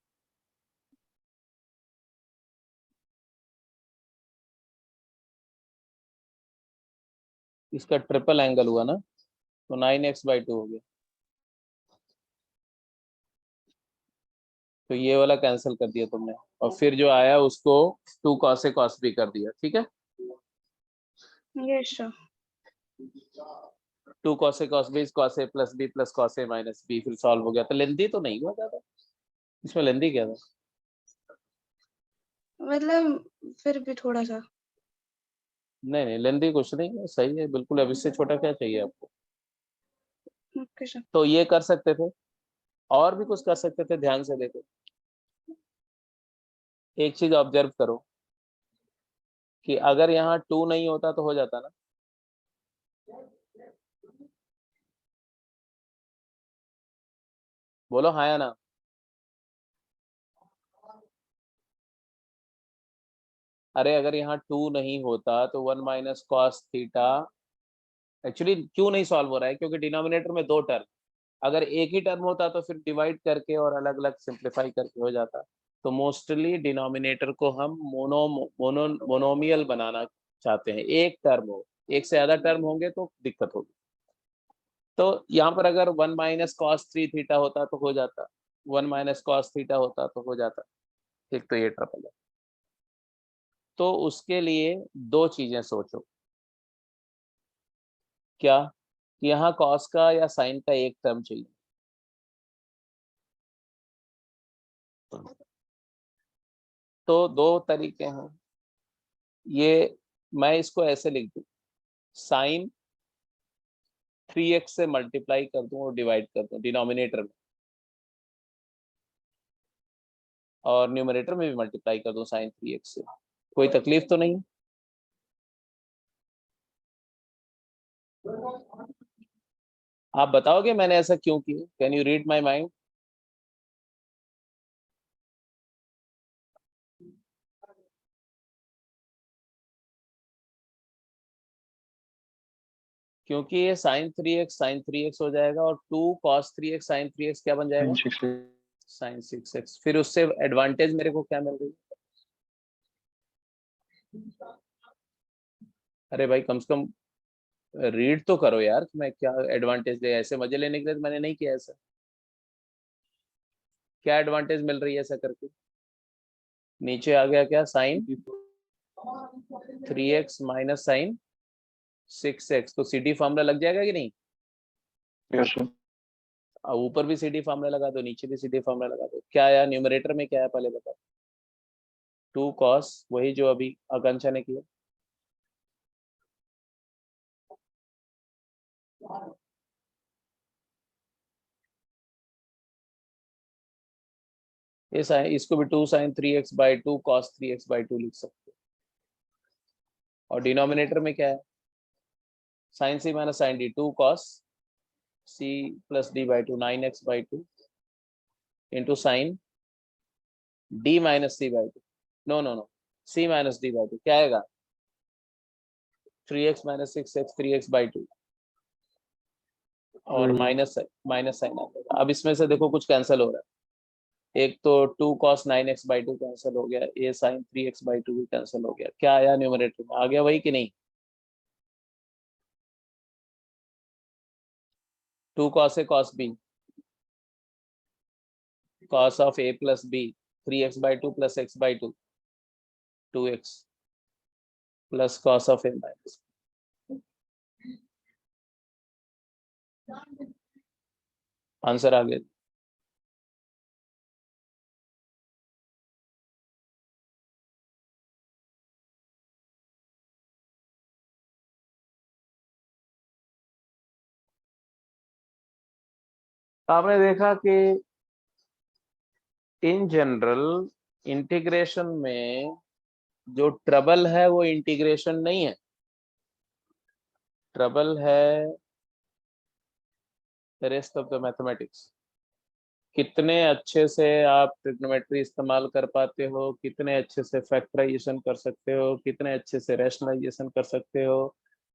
इसका ट्रिपल एंगल हुआ ना, तो 9x/2 हो गया। तो ये वाला कैंसिल कर दिया तुमने, और फिर जो आया उसको 2 cos A cos B कर दिया, ठीक है। Yes sir. 2 cos A cos B cos A plus B plus cos A minus B, फिर सॉल्व हो गया। तो लेंदी तो नहीं हुआ ज्यादा, इसमें लेंदी क्या था? मतलब फिर भी थोड़ा सा। नहीं नहीं, लेंदी कुछ नहीं है, सही है बिल्कुल। अब इससे छोटा क्या चाहिए आपको? Okay sir. तो ये कर सकते थे, और भी कुछ कर सकते थे। ध्यान से देखो, एक चीज ऑब्जर्व करो कि अगर यहाँ 2 नहीं होता तो हो जाता ना। बोलो हाँ या ना। अरे अगर यहाँ 2 नहीं होता तो 1 माइनस कॉस थीटा, एक्चुअली क्यों नहीं सॉल्व हो रहा है? क्योंकि डिनोमिनेटर में 2 टर्म, अगर एक ही टर्म होता तो फिर डिवाइड करके और अलग अलग सिंप्लीफाई करके हो जाता। तो मोस्टली डिनोमिनेटर को हम मोनोमियल बनाना चाहते हैं। एक टर्म हो, एक से ज्यादा टर्म होंगे तो दिक्कत होगी। तो यहाँ पर अगर 1 माइनस कॉस 3 थीटा होता तो हो जाता, 1 माइनस कॉस थीटा होता तो हो जाता। ठीक, तो ये ट्रिपल है। तो उसके लिए 2 चीजें सोचो। क्या? यहाँ कॉस का या साइन का एक टर्म चाहिए। तो 2 तरीके हैं। ये मैं इसको ऐसे लिख दूं, साइन 3x से मल्टीप्लाई कर दूं और डिवाइड कर दूं डिनोमिनेटर में, और न्यूमरेटर में भी मल्टीप्लाई कर दूं साइन 3x से। कोई तकलीफ तो नहीं? आप बताओगे मैंने ऐसा क्यों किया? Can you read my mind? क्योंकि ये sin 3x हो जाएगा, और 2 cos 3x sin 3x क्या बन जाएगा? sin 6x। फिर उससे एडवांटेज मेरे को क्या मिल रही है? अरे भाई कम से कम रीड तो करो यार, कि मैं क्या एडवांटेज ले। ऐसे मजे लेने के लिए तो मैंने नहीं किया ऐसा। क्या एडवांटेज मिल रही है ऐसा करके? नीचे आ गया क्या? sin 3x minus sign 6x, तो CD फॉर्मूला लग जाएगा कि नहीं? Yes sir. ऊपर भी CD फॉर्मूला लगा दो, नीचे भी CD फॉर्मूला लगा दो। क्या आया न्यूमरेटर में? क्या है पहले बताओ? 2 cos, वही जो अभी आकांक्षा ने किया। ये साइन, इसको भी 2 sin 3x by 2 cos 3x by 2 लिख सकते हो। और डिनोमिनेटर में क्या है? sin c minus sine D, 2 cos c plus D by 2, 9x by 2 into sine d minus C by 2, no no no, c minus D by 2 क्या आएगा? 3x minus 6x 3x by 2 और minus sign आ जाएगा। अब इसमें से देखो कुछ cancel हो रहा है। एक तो 2 cos 9x by 2 कैंसिल हो गया, ये sin 3x by 2 भी कैंसिल हो गया। क्या आया न्यूमरेटर में? आ गया वही कि नहीं? 2 cos A cos B, cos of A plus B, 3x by 2 plus x by 2, 2x plus cos of A minus। Answer आ गया। आपने देखा कि इन जनरल इंटीग्रेशन में जो ट्रबल है वो इंटीग्रेशन नहीं है, ट्रबल है रेस्ट ऑफ द मैथमेटिक्स। कितने अच्छे से आप ट्रिग्नोमेट्री इस्तेमाल कर पाते हो, कितने अच्छे से फैक्टराइजेशन कर सकते हो, कितने अच्छे से रैशनलाइजेशन कर सकते हो,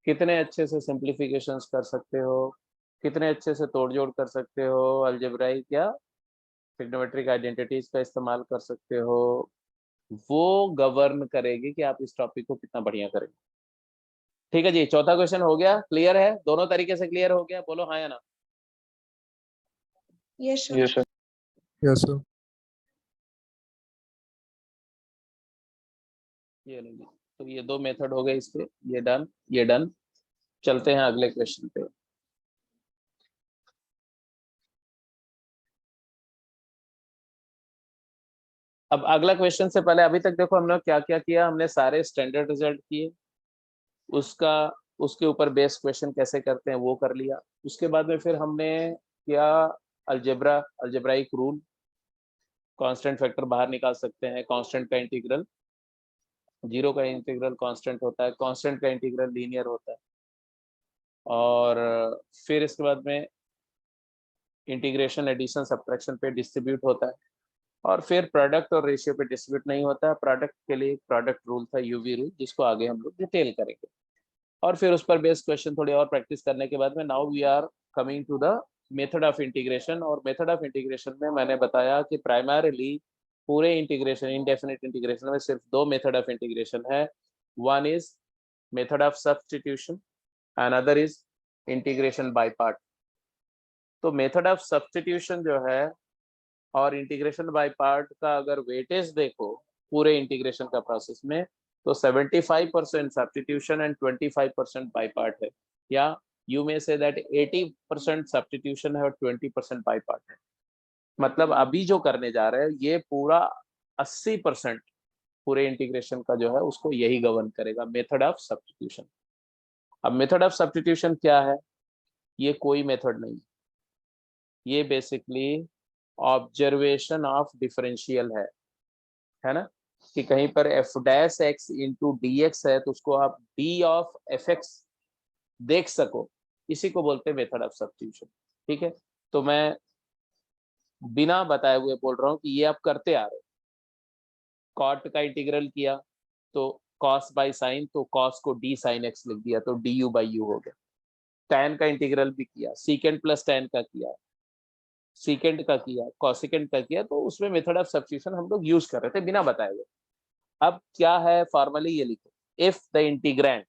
कितने अच्छे से सिंप्लीफिकेशंस कर सकते हो, कितने अच्छे से तोड़-जोड़ कर सकते हो, अलजेब्राइक या ट्रिग्नोमेट्रिक आइडेंटिटीज का इस्तेमाल कर सकते हो। वो गवर्न करेगी कि आप इस टॉपिक को कितना बढ़िया करेंगे। ठीक है जी, चौथा क्वेश्चन हो गया। क्लियर है? दोनों तरीके से क्लियर हो गया? बोलो हाँ या ना। Yes sir. Yes sir. Yes sir. ये लीजिए, तो ये दो मेथड हो गए इसके, ये डन, ये डन। चलते हैं अगले क्वेश्चन पे। अब अगला क्वेश्चन से पहले अभी तक देखो हमने क्या क्या किया, हमने सारे स्टैंडर्ड रिजल्ट किए, उसका उसके ऊपर बेस क्वेश्चन कैसे करते हैं वो कर लिया। उसके बाद में फिर हमने किया अल्जेब्राइक रूल, कांस्टेंट फैक्टर बाहर निकाल सकते हैं, कांस्टेंट का इंटीग्रल, जीरो का इंटीग्रल कांस्टेंट होता है, कांस्टेंट का इंटीग्रल लीनियर होता है, और फिर इसके बाद में इंटीग्रेशन एडिशन सब्ट्रैक्शन पे डिस्ट्रीब्यूट होता है, और फिर प्रोडक्ट और रेशियो पे डिस्ट्रीब्यूट नहीं होता है। प्रोडक्ट के लिए प्रोडक्ट रूल था, यूवी रूल, जिसको आगे हम लोग डिटेल करेंगे। और फिर उस पर बेस्ड क्वेश्चन थोड़ी और प्रैक्टिस करने के बाद में now we are coming to the method of integration. और मेथड ऑफ इंटीग्रेशन में मैंने बताया कि प्राइमरीली पूरे इंटीग्रेशन, इनडेफिनिट इंटीग्रेशन में सिर्फ दो मेथड ऑफ इंटीग्रेशन है। One is method of substitution, another is integration by part. तो मेथड ऑफ सब्स्टिट्यूशन जो है और इंटीग्रेशन बाय पार्ट का अगर वेटेज देखो पूरे इंटीग्रेशन का प्रोसेस में, तो 75% सब्स्टिट्यूशन एंड 25% बाय पार्ट है, या you may say that 80% substitution है और 20% बाय पार्ट है। मतलब अभी जो करने जा रहे हैं ये पूरा 80% पूरे इंटीग्रेशन का जो है उसको यही गवर्न करेगा, मेथड ऑफ सब्स्टिट्यूशन। अब मेथड ऑफ सब्स्टिट्यूशन क्या है? ये कोई मेथड नहीं, ये बेसिकली ऑब्जर्वेशन ऑफ डिफरेंशियल है ना, कि कहीं पर F dash x into D x है तो उसको आप डी ऑफ एफ एक्स देख सको, इसी को बोलते हैं मेथड ऑफ सब्स्टिट्यूशन। ठीक है, तो मैं बिना बताए हुए बोल रहा हूँ कि ये आप करते आ रहे हो। कॉट का इंटीग्रल किया तो कॉस बाई साइन, तो कॉस को डी साइन एक्स लिख दिया तो डी यू बाई यू हो गया। टैन का इंटीग्रल भी किया, सीकेंड प्लस टैन का किया, सीकेंड का किया, कॉसिकेंड का किया, तो उसमें मेथड ऑफ सब्स्टिट्यूशन हम लोग यूज कर रहे थे बिना बताए हुए। अब क्या है फॉर्मली, ये लिखो, if the integrand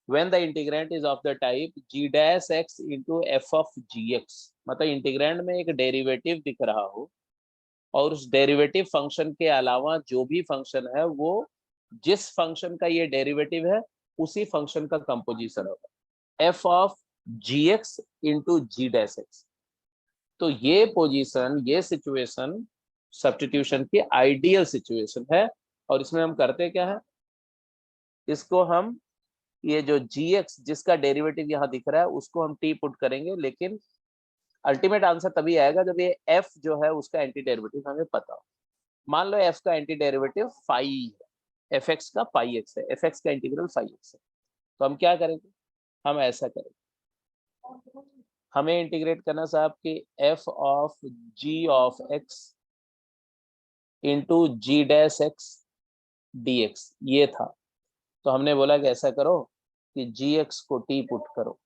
when the integrand is of the type g dash x into f of gx, मतलब इंटीग्रेंड में एक डेरिवेटिव दिख रहा हो और उस डेरिवेटिव फंक्शन के अलावा जो भी फंक्शन है वो जिस फंक्शन का ये डेरिवेटिव है उसी फंक्शन का कंपोजिशन होगा, f of gx into g dash x। तो ये पोजीशन, ये सिचुएशन सब्स्टिट्यूशन की आइडियल सिचुएशन है। और इसमें हम करते क्या है, इसको हम ये जो gx जिसका डेरिवेटिव यहाँ दिख रहा है उसको हम t पुट करेंगे, लेकिन अल्टीमेट आंसर तभी आएगा जब ये f जो है उसका एंटी डेरिवेटिव हमें पता हो। मान लो f का एंटी डेरिवेटिव फाई है, fx का पाई x है, fx का इंटीग्रल फाई x है, तो हम क्या करेंगे, हम ऐसा करेंगे, हमें इंटीग्रेट करना साहब कि f of g of x into G dash x dx ये था। तो हमने बोला कि ऐसा करो कि gx को t पुट करो,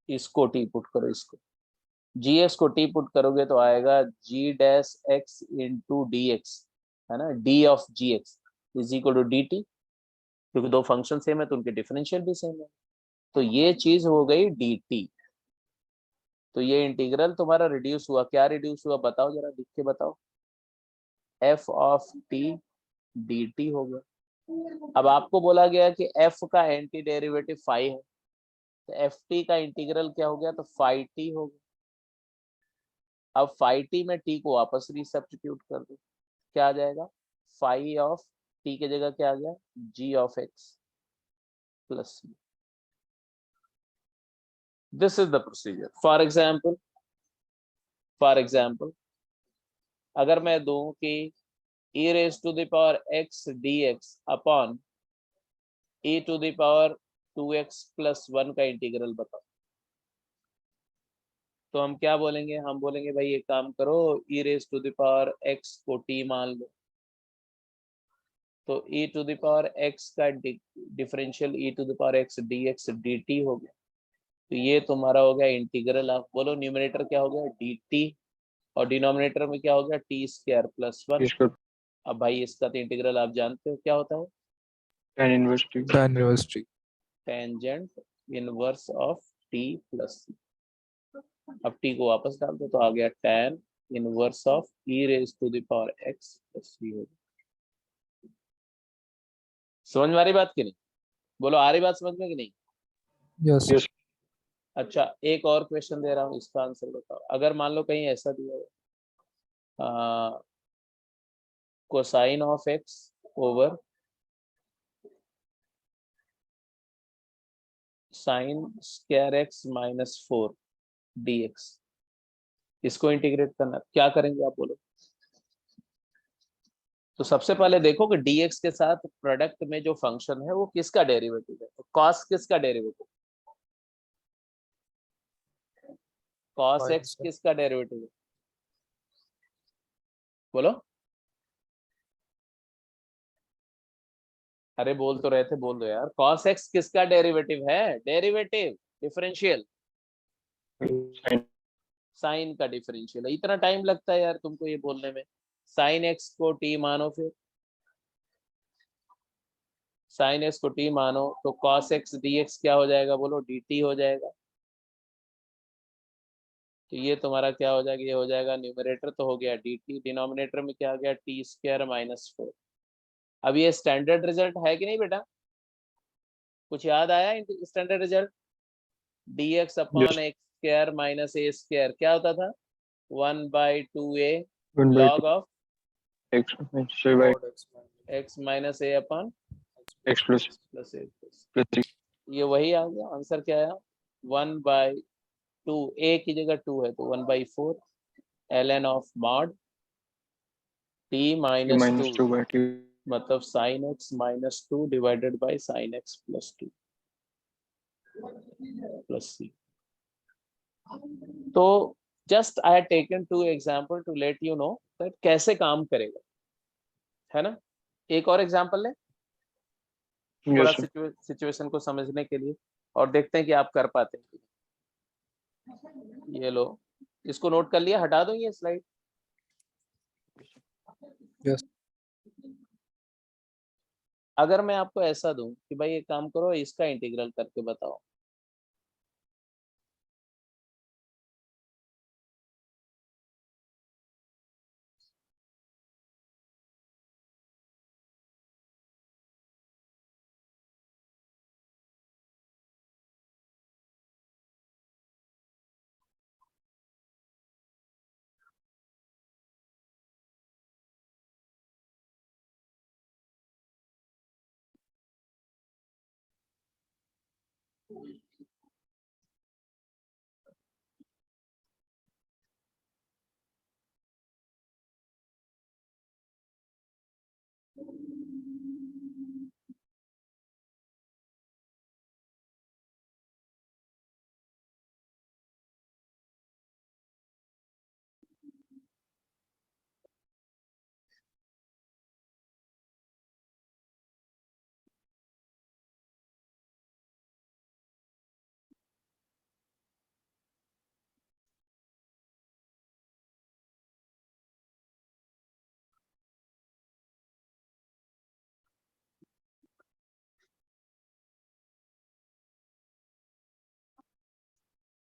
इसको t पुट करो, इसको gx को t पुट करोगे तो आएगा g dash x into D x, है ना, d of gx is equal to dt, क्योंकि दो फंक्शन सेम है तो उनके डिफरेंशियल भी सेम है। तो ये चीज हो गई dt। तो ये इंटीग्रल तुम्हारा रिड्यूस हुआ, क्या रिड्यूस हुआ बताओ जरा, लिख के बताओ, f ऑफ t dt हो गया। अब आपको बोला गया कि f का एंटी डेरिवेटिव फाई है, तो एफ टी का इंटीग्रल क्या हो गया, तो फाई टी हो गया। अब फाई टी में टी को वापस रिसब्स्टिट्यूट कर दो, क्या आ जाएगा, फाई ऑफ टी के जगह क्या आ गया, g of x plus C. This is the procedure. For example अगर मैं दूं कि e raise to the power x dx upon e to the power 2x plus 1 का इंटीग्रल बताओ, तो हम क्या बोलेंगे, हम बोलेंगे भाई एक काम करो, e raise to the power x को t मान लो, तो e to the power x का differential e to the power x dx dt हो गया। तो ये तुम्हारा हो गया इंटीग्रल ऑफ, बोलो न्यूमरेटर क्या हो गया dt, और डिनोमिनेटर में क्या हो गया t स्क्वायर प्लस 1। अब भाई इसका तो इंटीग्रल आप जानते हो क्या होता है, tan inverse t, tangent inverse of t plus C. अब t को वापस डाल दो तो आ गया tan inverse of e raise to the power x plus c होगा। समझ में आ रही बात की नहीं? बोलो आ रही बात समझ में कि नहीं? यस। अच्छा, एक और क्वेश्चन दे रहा हूँ, इसका आंसर बताओ। अगर मान लो कहीं ऐसा दिया हो, cosine of x over sine square x minus 4 dx, इसको इंटीग्रेट करना, क्या करेंगे आप बोलो? तो सबसे पहले देखो कि dx के साथ प्रोडक्ट में जो फंक्शन है वो किसका डेरिवेटिव है। तो cos किसका डेरिवेटिव? cos x किसका डेरिवेटिव है? बोलो। अरे बोल तो रहे थे, बोल दो यार। cos x किसका डेरिवेटिव है? डेरिवेटिव, डिफरेंशियल, साइन का डिफरेंशियल है। इतना टाइम लगता है यार तुमको ये बोलने में। साइन x को t मानो, फिर साइन x को t मानो तो cos x dx क्या हो जाएगा बोलो? dt हो जाएगा। तो ये तुम्हारा क्या हो जाएगा? ये हो जाएगा, न्यूमरेटर तो हो गया dt, डिनोमिनेटर में क्या आ गया? t square minus 4। अब ये स्टैंडर्ड रिजल्ट है कि नहीं बेटा? कुछ याद आया standard result? dx upon x square minus a square क्या होता था? 1/2a log of x minus a upon x plus plus a। Plus ये वही आ गया। आंसर क्या आया? 1/2, a की जगह 2 है तो 1/4 ln of mod t minus 2 मतलब sine x minus 2 divided by sine x plus 2 plus c। तो just I have taken 2 example to let you know that कैसे काम करेगा, है ना? एक और एग्जांपल ले थोड़ा सिचुएशन को समझने के लिए, और देखते हैं कि आप कर पाते हैं। ये लो, इसको नोट कर लिया, हटा दो ये स्लाइड। यस। अगर मैं आपको ऐसा दूं कि भाई एक काम करो, इसका इंटीग्रल करके बताओ,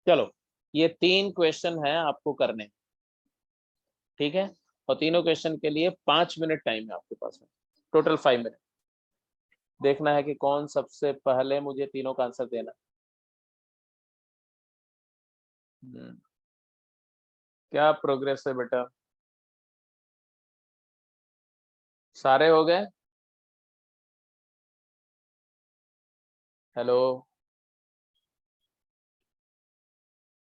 चलो ये 3 क्वेश्चन है आपको करने, ठीक है? और तीनों क्वेश्चन के लिए 5 मिनट टाइम है आपके पास में, टोटल 5 मिनट। देखना है कि कौन सबसे पहले मुझे तीनों का आंसर देना। क्या प्रोग्रेस है बेटा? सारे हो गए? हेलो,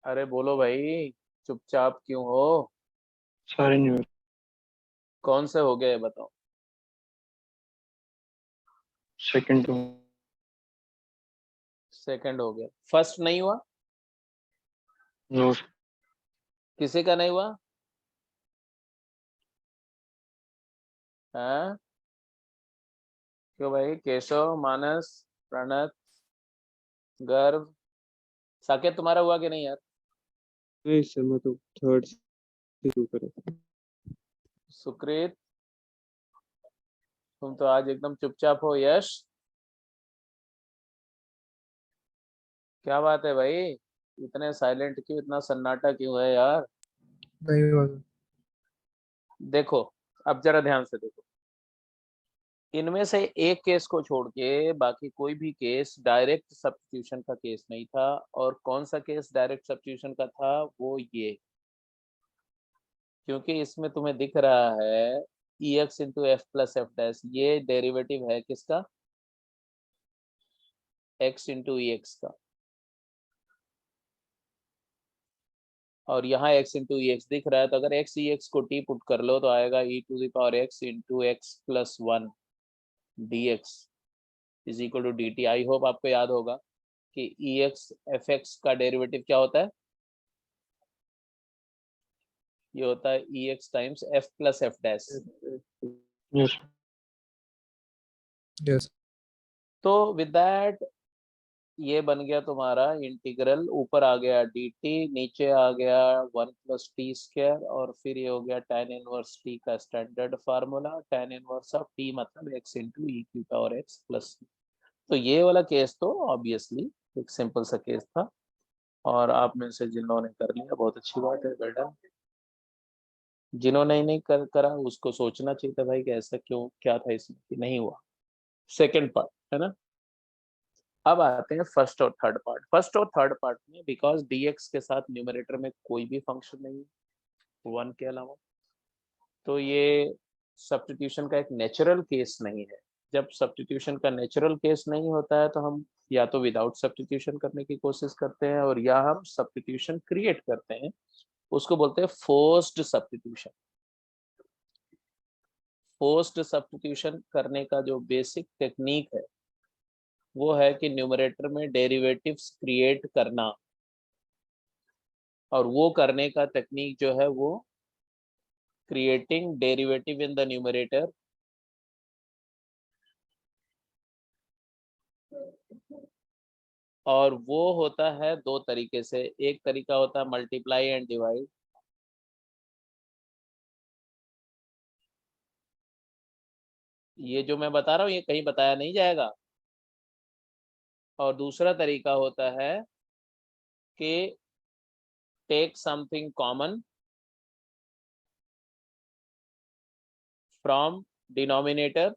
अरे बोलो भाई, चुपचाप क्यों हो? सारे नहीं हुए। कौन से हो गए बताओ? सेकंड तो सेकंड हो गया, फर्स्ट नहीं हुआ? नो। किसी का नहीं हुआ? हाँ क्यों भाई? केशव, मानस, प्रणत, गर्व, साकेत तुम्हारा हुआ कि नहीं यार? नहीं सर, मैं तो थर्ड से शुरू करा। सुकृत, तुम तो आज एकदम चुपचाप हो। यश, क्या बात है भाई, इतने साइलेंट क्यों, इतना सन्नाटा क्यों है यार? नहीं हुआ। देखो अब जरा ध्यान से देखो, इनमें से एक केस को छोड़ के बाकी कोई भी केस डायरेक्ट सब्स्टिट्यूशन का केस नहीं था। और कौन सा केस डायरेक्ट सब्स्टिट्यूशन का था? वो ये, क्योंकि इसमें तुम्हें दिख रहा है ex into F plus f dash, ये डेरिवेटिव है किसका? x इंटू ई एक्स का। और यहाँ x इंटू ई एक्स दिख रहा है, तो अगर x ई एक्स को t पुट कर लो तो आएगा e to the power x into x plus one d x is equal to d t. I hope आपको याद होगा कि ई एक्स एफ एक्स का डेरिवेटिव क्या होता है? ये होता है e x times f plus f dash. Yes. Yes तो विद दैट ये बन गया तुम्हारा इंटीग्रल, ऊपर आ गया डी टी, नीचे आ गया वन प्लस टी स्क्वायर, और फिर ये हो गया tan इनवर्स टी का standard formula, tan inverse of T मतलब x into E Q power x plus. तो ये वाला केस तो ऑब्वियसली एक सिंपल सा केस था, और आप में से जिन्होंने कर लिया बहुत अच्छी बात है, बेटा। जिन्होंने नहीं करा उसको सोचना चाहिए था भाई कि ऐसा क्यों, क्या था इसमें कि नहीं हुआ। सेकंड पार्ट है ना। अब आते हैं फर्स्ट और थर्ड पार्ट। फर्स्ट और थर्ड पार्ट में बिकॉज dx के साथ न्यूमरेटर में कोई भी फंक्शन नहीं है वन के अलावा, तो ये सब्स्टिट्यूशन का एक नेचुरल केस नहीं है। जब सब्स्टिट्यूशन का नेचुरल केस नहीं होता है तो हम या तो विदाउट सब्स्टिट्यूशन करने की कोशिश करते हैं, और या हम सब्स्टिट्यूशन क्रिएट करते हैं, उसको बोलते हैं फोर्स्ड सब्स्टिट्यूशन। फोर्स्ड सब्स्टिट्यूशन करने का जो बेसिक टेक्निक है वो है कि न्यूमरेटर में डेरिवेटिव्स क्रिएट करना, और वो करने का टेक्निक जो है वो creating derivative in the numerator और वो होता है दो तरीके से। एक तरीका होता है मल्टीप्लाई एंड डिवाइड, ये जो मैं बता रहा हूँ ये कहीं बताया नहीं जाएगा। और दूसरा तरीका होता है कि take something common from denominator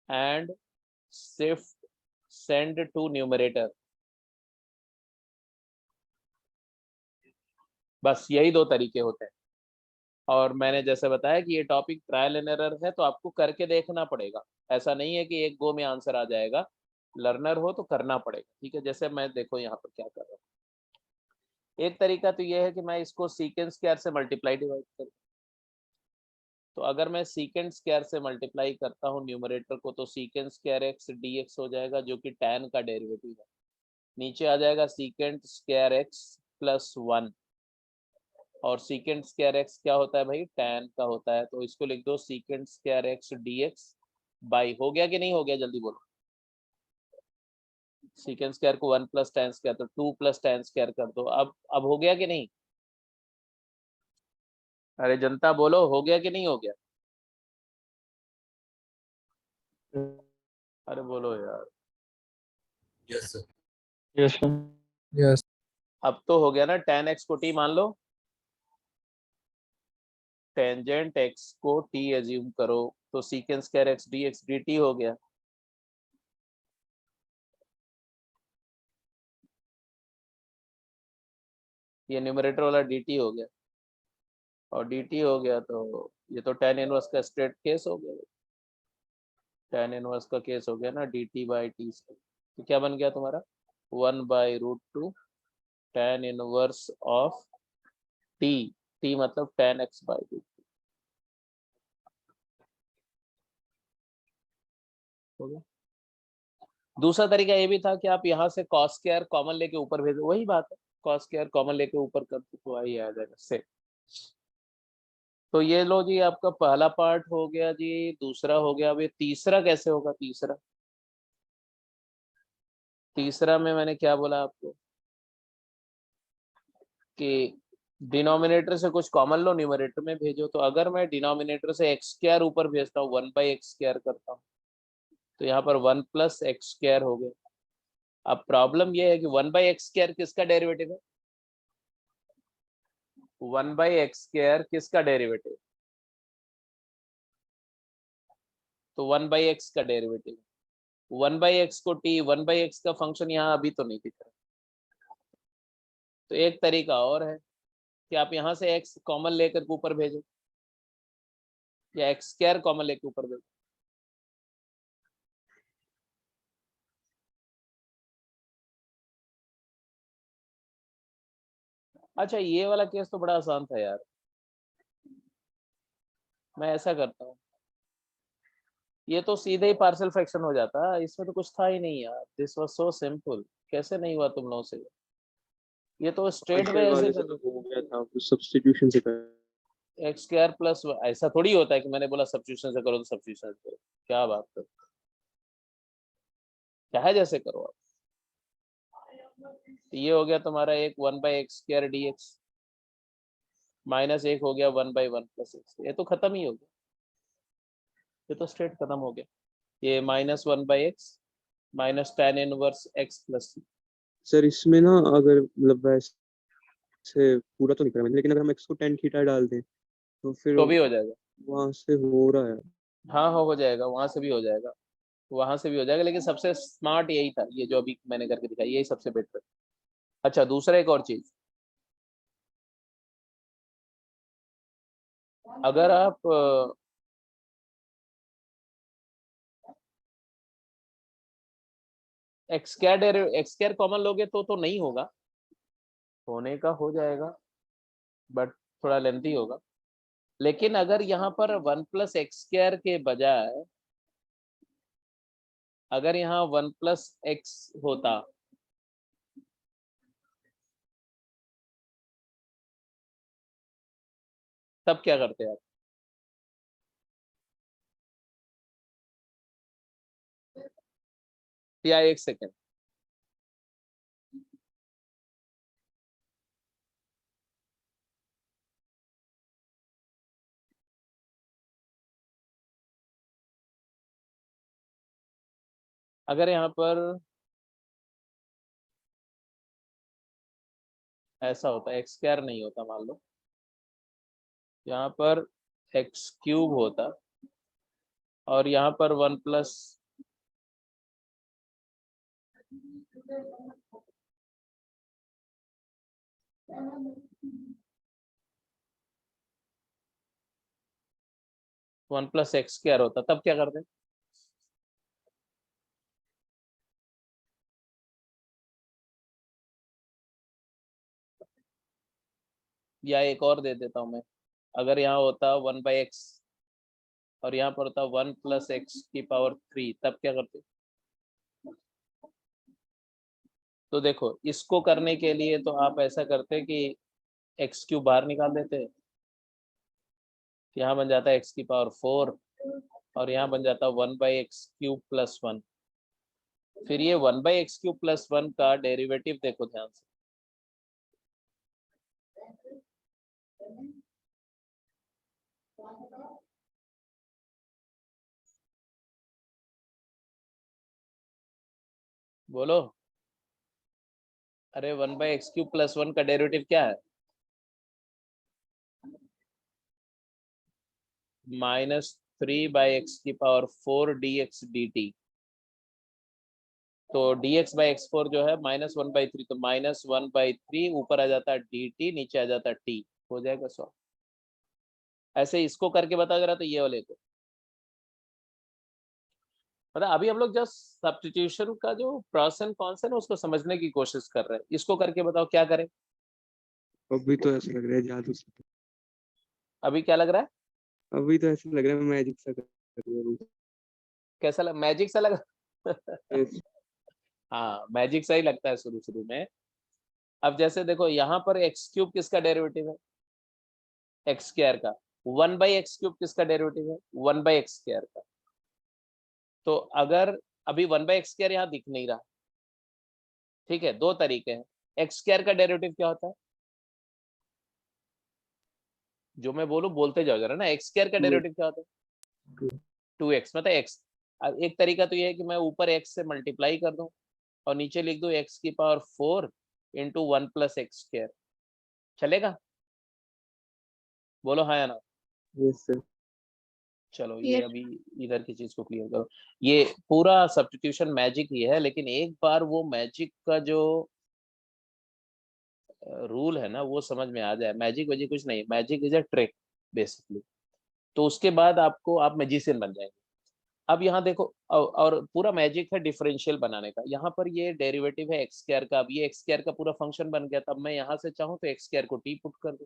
and shift send to numerator. बस यही दो तरीके होते हैं। और मैंने जैसे बताया कि ये टॉपिक ट्रायल एंड एरर है, तो आपको करके देखना पड़ेगा। ऐसा नहीं है कि एक गो में आंसर आ जाएगा, लर्नर हो तो करना पड़ेगा। ठीक है, जैसे मैं देखो यहाँ पर क्या कर रहा हूँ। एक तरीका तो ये है कि मैं इसको सीकेंड स्क्वायर से मल्टीप्लाई डिवाइड करूँ। तो अगर मैं सीकेंड स्क्वायर से मल्टीप्लाई करता हूँ न्यूमरेटर को, तो सीकेंड स्क्वायर एक्स डी एक्स हो जाएगा, जो कि tan का डेरिवेटिव है। नीचे आ जाएगा सीकेंड स्क्वायर एक्स प्लस वन, और सीकेंड स्क्वायर एक्स क्या होता है भाई? tan का होता है। तो इसको लिख दो सीकेंड square x d x by, हो गया कि नहीं हो गया? जल्दी बोलो। सीकेंड स्क्वायर को वन प्लस tan स्क्वायर, तो टू प्लस tan स्क्वायर कर दो। अब हो गया कि नहीं? अरे जनता बोलो, हो गया कि नहीं हो गया? अरे बोलो यार। Yes sir. Yes, sir. Yes अब तो हो गया ना। tan x को t मान लो, टेंजेंट x को t एज्यूम करो, तो सीकेंड square x d x D T हो गया। ये न्यूमरेटर वाला dt हो गया, और dt हो गया तो ये तो tan इनवर्स का स्ट्रेट केस हो गया। tan इनवर्स का केस हो गया ना dt बाई टी से। तो क्या बन गया तुम्हारा? 1/√2 tan inverse of t, t मतलब tan x बाई टी। हो गया। दूसरा तरीका ये भी था कि आप यहाँ से cos स्क्वायर कॉमन लेके ऊपर भेजो, वही बात है, cos स्क्वायर कॉमन लेके ऊपर कर दो तो वही आ जाएगा से। तो ये लो जी, आपका पहला पार्ट हो गया जी, दूसरा हो गया। अब ये तीसरा कैसे होगा? तीसरा में मैंने क्या बोला आपको कि डिनोमिनेटर से कुछ कॉमन लो, न्यूमरेटर में भेजो। तो अगर मैं डिनोमिनेटर से एक्स स्क्वायर ऊपर भेजता हूँ, 1/x स्क्वायर करता हूँ, तो यहाँ पर 1 प्लस एक्स स्क्वायर हो गया। अब प्रॉब्लम ये है कि 1/x स्क्वायर किसका डेरिवेटिव है? 1/x² किसका डेरिवेटिव? तो 1/x का डेरिवेटिव, 1/x को t 1/x का फंक्शन यहाँ अभी तो नहीं दिख रहा। तो एक तरीका और है कि आप यहाँ से x कॉमन लेकर के ऊपर भेजो, या x² कॉमन लेकर ऊपर भेजो। अच्छा, ये वाला केस तो बड़ा आसान था यार। मैं ऐसा करता हूँ, ये तो सीधे ही पार्शियल फ्रैक्शन हो जाता, इसमें तो कुछ था ही नहीं यार। This was so simple. कैसे नहीं हुआ तुम लोगों से? ये तो स्ट्रेट वे पार्शियल ऐसे वाले से तो हो गया था, कुछ सब्स्टिट्यूशन से कर। x² प्लस ऐसा थोड़ी होता है कि मैंने बोला सब्स्टिट्यूशन से करो तो सब्स्टिट्यूशन से करो। क्या बात कर, क्या है जैसे करो आप। तो ये हो गया तुम्हारा एक 1/x² dx, माइनस एक हो गया 1/1 प्लस x। ये तो खत्म ही हो गया, ये तो स्ट्रेट खत्म हो गया। ये -1/x minus tan inverse x plus. Sir इसमें ना अगर मतलब वैसे पूरा तो नहीं करा मैंने, लेकिन अगर हम x को tan थीटा डाल दें तो फिर तो भी हो जाएगा। वहां से हो रहा है। हाँ हाँ, हो जाएगा, वहां से भी हो जाएगा, वहां से भी हो जाएगा। लेकिन सबसे स्मार्ट यही था, ये जो अभी मैंने करके दिखाया, यही सबसे बेटर। अच्छा, दूसरा एक और चीज, अगर आप x² कॉमन लोगे तो नहीं होगा, होने का हो जाएगा बट थोड़ा लेंथी होगा। लेकिन अगर यहाँ पर 1+x² के बजाय अगर यहाँ 1+x होता, तब क्या करते आप? या एक सेकेंड, अगर यहाँ पर ऐसा होता, x² नहीं होता, मान लो यहाँ पर x³ होता और यहाँ पर 1 प्लस x² होता, तब क्या करते? या एक और दे देता हूं मैं, अगर यहाँ होता 1/x और यहाँ पर होता 1+x⁻³ तब क्या करते? तो देखो, इसको करने के लिए तो आप ऐसा करते कि x³ बाहर निकाल देते, यहाँ बन जाता है x⁴ और यहाँ बन जाता 1/x³ + 1। फिर ये 1/x³ + 1 का डेरिवेटिव देखो ध्यान से, बोलो। अरे 1/x³ + 1 का डेरिवेटिव क्या है? -3/x⁴ dx dt। तो dx/x4 जो है -1/3, तो -1/3 ऊपर आ जाता है dt, नीचे आ जाता है t, हो जाएगा 100। ऐसे इसको करके बता जरा, तो ये वाले को मतलब अभी हम लोग जस्ट सब्स्टिट्यूशन का जो प्रोस एंड कॉन्स है ना, उसको समझने की कोशिश कर रहे हैं। इसको करके बताओ क्या करें? अभी तो ऐसा लग रहा है जादू से, अभी क्या लग रहा है? अभी तो ऐसा लग रहा है मैजिक सा कर रही है कैसा लग, मैजिक सा लग अभी। हाँ, मैजिक सा ही लगता है शुरू शुरू में। अब जैसे देखो, यहाँ पर x³ किसका डेरिवेटिव है? x² का। 1/x³ किसका डेरिवेटिव है? 1/x² का। तो अगर अभी 1/x² यहाँ दिख नहीं रहा, ठीक है, दो तरीके हैं। x² का डेरिवेटिव क्या होता है? जो मैं बोलूं बोलते जाओ जरा ना, x² का डेरिवेटिव क्या होता है? 2x, मतलब x। अब एक तरीका तो ये है कि मैं ऊपर x से मल्टीप्लाई कर दूं और नीचे लिख दूं x⁴ × 1 + x², चलेगा? बोलो हाँ या ना। Yes sir. चलो ये Yes. अभी इधर की चीज को क्लियर करो। ये पूरा सब्स्टिट्यूशन मैजिक ही है, लेकिन एक बार वो मैजिक का जो रूल है ना वो समझ में आ जाए, मैजिक वैजिक कुछ नहीं, magic is a trick basically, तो उसके बाद आपको आप मैजिशियन बन जाएंगे। अब यहाँ देखो, और पूरा मैजिक है डिफरेंशियल बनाने का। यहाँ पर ये डेरिवेटिव है एक्स स्क्वायर का, अब ये एक्स स्क्वायर का पूरा फंक्शन बन गया। तब मैं यहाँ से चाहूँ तो एक्स स्क्वायर को टी पुट कर दूं,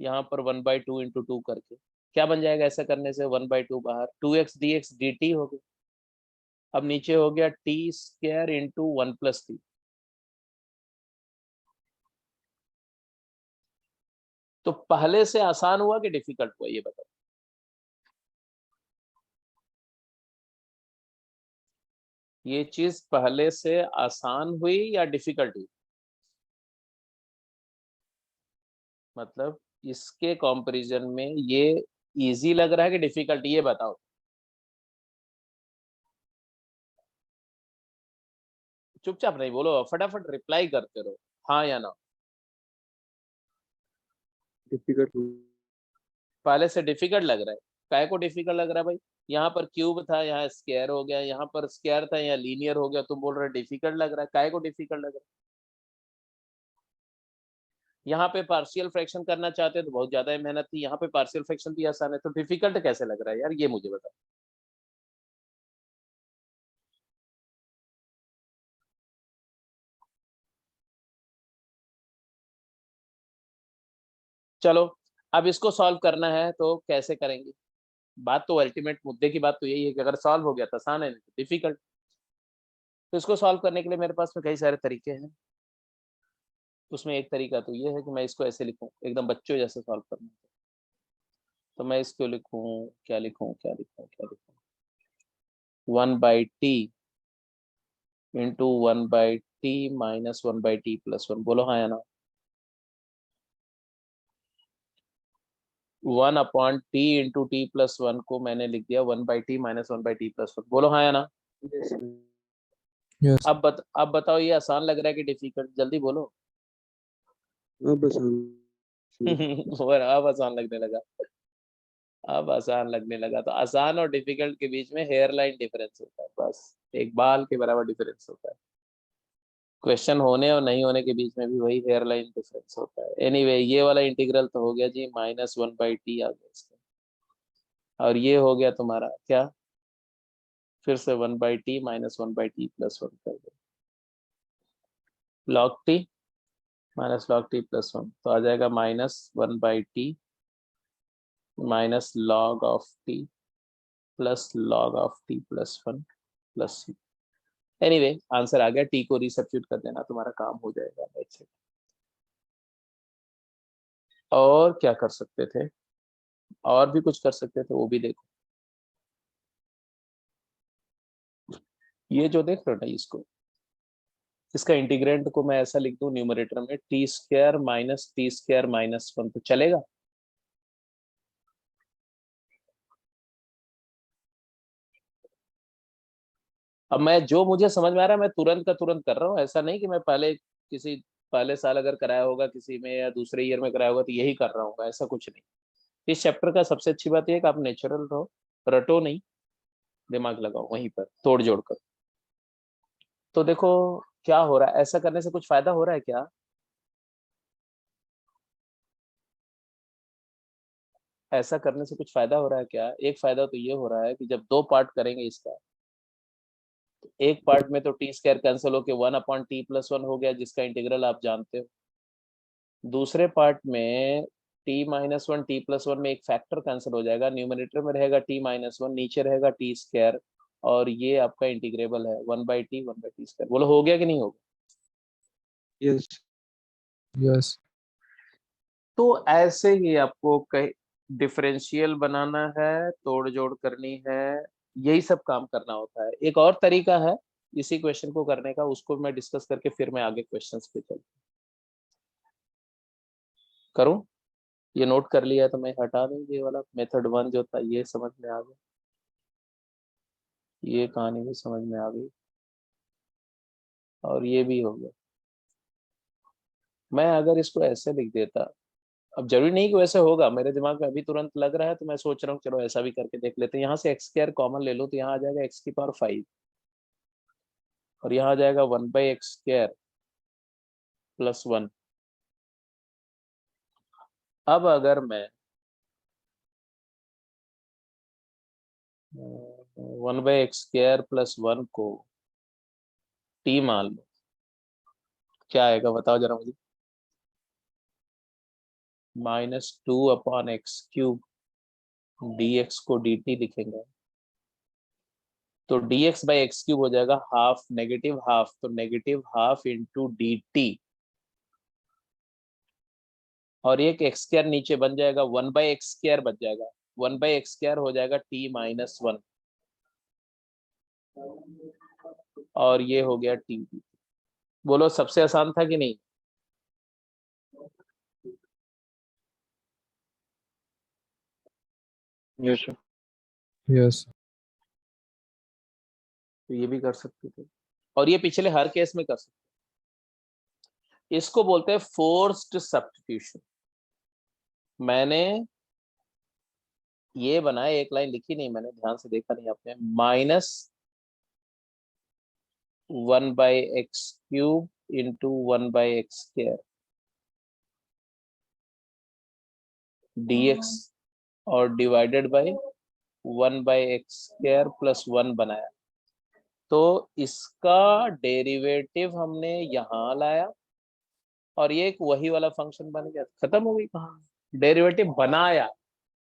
यहाँ पर 1/2 इंटू 2 करके क्या बन जाएगा ऐसा करने से, 1/2 बाहर, 2x dx dt हो गया। अब नीचे हो गया टी स्क्वायर इंटू 1+3। तो पहले से आसान हुआ कि डिफिकल्ट हुआ ये बताओ। ये चीज पहले से आसान हुई या डिफिकल्ट हुई, मतलब इसके कंपैरिजन में ये इजी लग रहा है कि डिफिकल्ट, ये बताओ। चुपचाप नहीं बोलो, फटाफट रिप्लाई करते रहो, हाँ या ना। डिफिकल्ट। पहले से डिफिकल्ट लग रहा है, काय को डिफिकल्ट लग रहा है भाई? यहाँ पर क्यूब था, यहाँ स्क्वायर हो गया, यहाँ पर स्क्वायर था, यहाँ लीनियर हो गया, तुम बोल रहे डिफिकल्ट लग रहा है, काय को डिफिकल्ट लग रहा है? यहाँ पे पार्शियल फ्रैक्शन करना चाहते तो बहुत ज्यादा मेहनत थी, यहाँ पे पार्शियल फ्रैक्शन भी आसान है, तो डिफिकल्ट कैसे लग रहा है यार, ये मुझे बताओ। चलो अब इसको सॉल्व करना है तो कैसे करेंगे? बात तो अल्टीमेट मुद्दे की बात तो यही है कि अगर सॉल्व हो गया तो आसान है, नहीं तो डिफिकल्ट। तो इसको सॉल्व करने के लिए मेरे पास में कई सारे तरीके हैं। उसमें एक तरीका तो ये है कि मैं इसको ऐसे लिखूं, एकदम बच्चों जैसे सॉल्व करना है। तो मैं इसको लिखूं, क्या लिखूं क्या लिखूं क्या लिखूं, 1/t into 1/t minus 1/t+1, बोलो हाँ या ना। 1/t इंटू t+1 को मैंने लिख दिया 1/t माइनस 1/t+1, बोलो हाँ या ना। Yes sir. यस अब बताओ ये आसान लग रहा है कि डिफिकल्ट, जल्दी बोलो। अब बस हम और अब आसान लगने लगा, अब आसान लगने लगा। तो आसान और डिफिकल्ट के बीच में हेयर लाइन डिफरेंस होता है, बस एक बाल के बराबर डिफरेंस होता है। क्वेश्चन होने और नहीं होने के बीच में भी वही हेयर लाइन डिफरेंस होता है। एनीवे ये वाला इंटीग्रल तो हो गया जी, -1/t आ गया इसका, और ये हो गया तुम्हारा क्या, फिर से 1/t माइनस 1/t+1 कर दो, log t minus log t+1, तो आ जाएगा -1/t minus log of t plus log of t+1 plus c। Anyway answer आ गया, टी को रिसब्स्टिट्यूट कर देना, तुम्हारा काम हो जाएगा। That's it. और क्या कर सकते थे, और भी कुछ कर सकते थे, वो भी देखो। ये जो देख रहे हो ना इसको, इसका इंटीग्रेंट को मैं ऐसा लिख दूं न्यूमरेटर में t² माइनस t² माइनस 1, तो चलेगा? अब मैं जो मुझे समझ में आ रहा है मैं तुरंत का तुरंत कर रहा हूँ, ऐसा नहीं कि मैं पहले साल अगर कराया होगा किसी में या दूसरे ईयर में कराया होगा तो यही कर रहा हूँ, ऐसा कुछ नहीं। इस चैप्टर का सबसे अच्छी बात यह है कि आप नेचुरल रहो, रटो नहीं, दिमाग लगाओ वहीं पर तोड़ जोड़ कर। तो देखो क्या हो रहा है, ऐसा करने से कुछ फायदा हो रहा है क्या? ऐसा करने से कुछ फायदा हो रहा है क्या? एक फायदा तो ये हो रहा है कि जब दो पार्ट करेंगे इसका, तो एक पार्ट में तो t² कैंसिल होके 1/t+1 हो गया, जिसका इंटीग्रल आप जानते हो। दूसरे पार्ट में t-1 t+1 में एक फैक्टर कैंसिल हो जाएगा, न्यूमरेटर में रहेगा t-1, नीचे रहेगा t², और ये आपका इंटीग्रेबल है 1/t 1/t²। बोलो हो गया कि नहीं होगा? यस। यस तो ऐसे ही आपको कहीं डिफरेंशियल बनाना है, तोड़ जोड़ करनी है, यही सब काम करना होता है। एक और तरीका है इसी क्वेश्चन को करने का, उसको मैं डिस्कस करके फिर मैं आगे क्वेश्चंस पे चल करूं। ये नोट कर लिया है तो मैं हटा दूं, ये वाला मेथड 1 जो था ये समझ में आ गया, ये कहानी भी समझ में आ गई, और ये भी हो गया। मैं अगर इसको ऐसे लिख देता, अब जरूरी नहीं कि वैसे होगा, मेरे दिमाग में अभी तुरंत लग रहा है तो मैं सोच रहा हूँ चलो ऐसा भी करके देख लेते हैं। यहाँ से एक्स स्क्वायर कॉमन ले लो तो यहाँ आ जाएगा एक्स की पावर 5 और यहाँ आ जाएगा 1/x स्क्वायर प्लस 1। अब अगर मैं 1/x स्क्वायर प्लस 1 को t मान लो, क्या आएगा बताओ जरा मुझे। -2/x³ dx को dt लिखेंगे तो dx/x³ हो जाएगा हाफ नेगेटिव हाफ, तो नेगेटिव हाफ इंटू dt और एक एक्स स्क्वायर नीचे बन जाएगा 1/x स्क्वायर बच जाएगा, 1/x स्क्वायर हो जाएगा t-1 और ये हो गया t। बोलो सबसे आसान था कि नहीं? Yes, sir. यस तो ये भी कर सकते थे और ये पिछले हर केस में कर सकते। इसको बोलते हैं फोर्स्ड सब्स्टिट्यूशन। मैंने ये बनाया, एक लाइन लिखी नहीं मैंने, ध्यान से देखा नहीं आपने। -1/x³ into 1/x square dx और divided by 1/x square plus 1 बनाया। तो इसका डेरिवेटिव हमने यहाँ लाया और ये एक वही वाला फंक्शन बन गया, खत्म हो गई कहानी। डेरिवेटिव बनाया,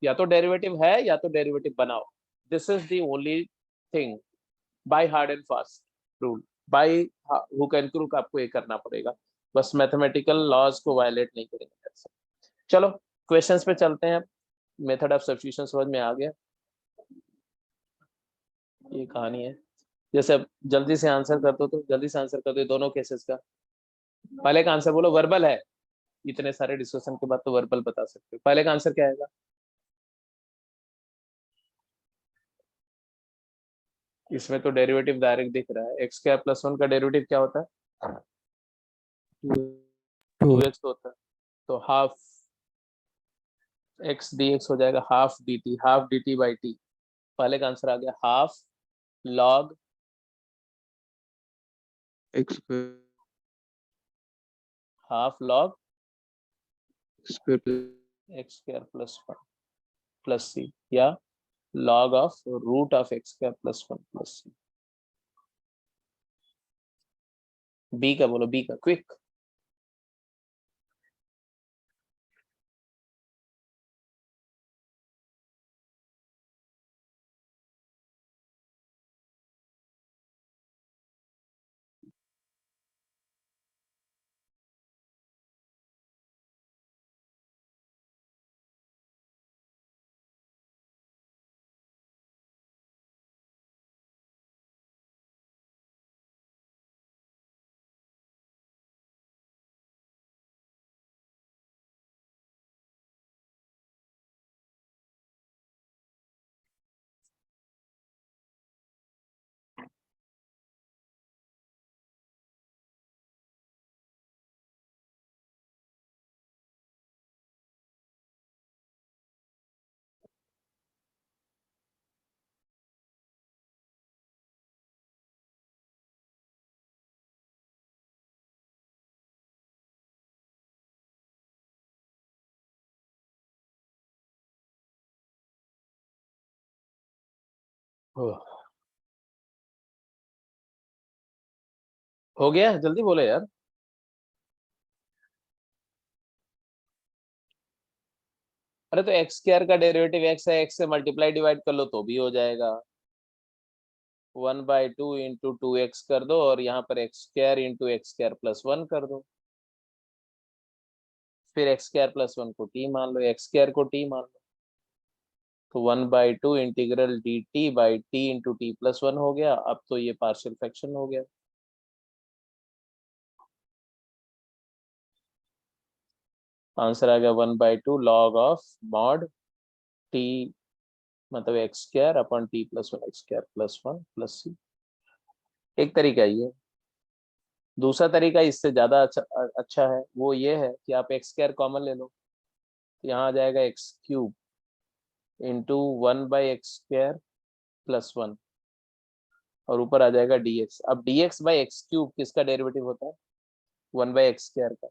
या तो डेरिवेटिव है या तो डेरिवेटिव बनाओ। This is the only thing, by hard and fast rule, by hook and crook आपको ये करना पड़ेगा, बस मैथमेटिकल लॉज को वायलेट नहीं करेंगे। चलो क्वेश्चंस पे चलते हैं। मेथड ऑफ सब्स्टिट्यूशन समझ में आ गया, ये कहानी है। जैसे अब जल्दी से आंसर कर दो, तो जल्दी से आंसर कर दो दोनों केसेस का। पहले का आंसर बोलो, वर्बल है, इतने सारे डिस्कशन के बाद तो वर्बल बता सकते हो। पहले का आंसर क्या आएगा? इसमें तो डेरिवेटिव डायरेक्ट दिख रहा है, एक्स स्क्वायर प्लस 1 का डेरिवेटिव क्या होता है? 2x होता है, तो हाफ x dx हो जाएगा हाफ dt बाई टी। पहले का आंसर आ गया half log x square half log square x square plus 1 प्लस c, या log of root of x square plus 1 प्लस c। बी का बोलो, बी का क्विक। हो गया, जल्दी बोले यार। अरे तो एक्स स्क्वायर का डेरिवेटिव एक्स है, एक्स से मल्टीप्लाई डिवाइड कर लो तो भी हो जाएगा। 1/2 इंटू 2x कर दो और यहाँ पर x square into x square plus 1 कर दो, फिर एक्स स्क्वायर प्लस 1 को t मान लो, एक्स स्क्वायर को t मान लो, तो 1/2 integral dt by T into T plus 1 हो गया। अब तो ये पार्शियल फ्रैक्शन हो गया। आंसर आ गया 1/2 log ऑफ मॉड टी, मतलब x square upon t plus 1 x square plus 1 plus C. एक तरीका ये दूसरा तरीका इससे ज्यादा अच्छा है, वो ये है कि आप एक्स स्क्वायर कॉमन ले लो, तो यहाँ आ जाएगा x cube into 1/x² plus 1, और ऊपर आ जाएगा dx। अब dx/x³ किसका डेरिवेटिव होता है? 1/x² का।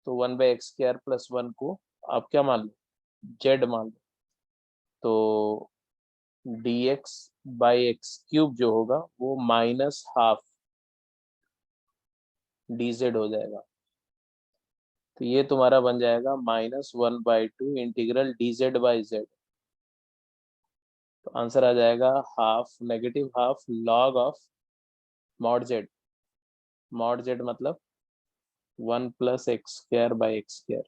तो 1/x² प्लस 1 को आप क्या मान लो? z मान लो। तो dx/x³ जो होगा वो -12 dz हो जाएगा। तो ये तुम्हारा बन जाएगा -1/2 इंटीग्रल dz/z। तो आंसर आ जाएगा -12 log of mod z। mod z मतलब 1 + x²/x²।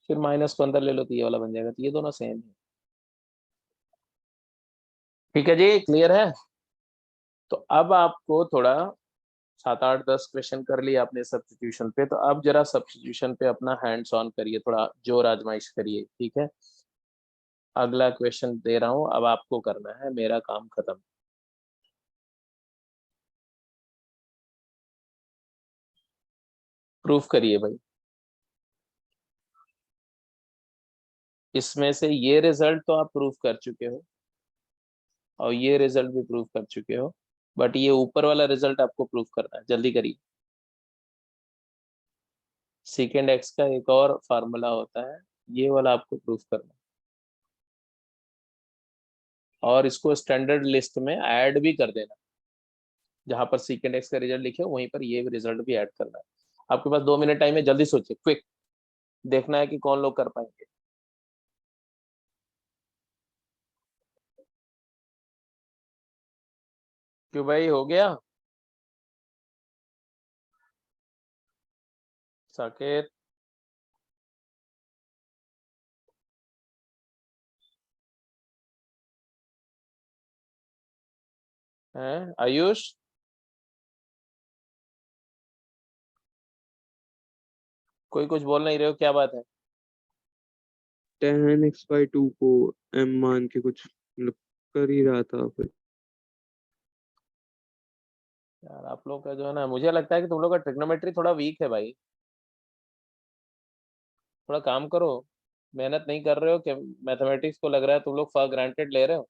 फिर माइनस को अंदर ले लो तो ये वाला बन जाएगा। तो ये दोनों सेम है। ठीक है जी, क्लियर है? तो अब आपको थोड़ा 7, 8, 10 क्वेश्चन कर लिया आपने सब्स्टिट्यूशन पे, तो अब जरा सब्स्टिट्यूशन पे अपना हैंड्स ऑन करिए, थोड़ा जोर आजमाइश करिए। ठीक है, अगला क्वेश्चन दे रहा हूं, अब आपको करना है, मेरा काम खत्म। प्रूफ करिए भाई। इसमें से ये रिजल्ट तो आप प्रूफ कर चुके हो और ये रिजल्ट भी प्रूफ कर चुके हो, बट ये ऊपर वाला रिजल्ट आपको प्रूफ करना है। जल्दी करिए। सेकेंड एक्स का एक और फार्मूला होता है, ये वाला आपको प्रूफ करना है, और इसको स्टैंडर्ड लिस्ट में ऐड भी कर देना। जहां पर सेकेंड एक्स का रिजल्ट लिखे हो वहीं पर ये रिजल्ट भी ऐड करना है। आपके पास 2 मिनट टाइम है, जल्दी सोचिए, क्विक। देखना है कि कौन लोग कर पाएंगे। क्यों भाई, हो गया? साकेत, है आयुष, कोई कुछ बोल नहीं रहे हो, क्या बात है? tan x/2 को m मान के कुछ मतलब कर ही रहा था फिर। यार आप लोग का जो है ना, मुझे लगता है कि तुम लोग का ट्रिग्नोमेट्री थोड़ा वीक है भाई। थोड़ा काम करो, मेहनत नहीं कर रहे हो कि मैथमेटिक्स को लग रहा है तुम लोग फॉर ग्रांटेड ले रहे हो।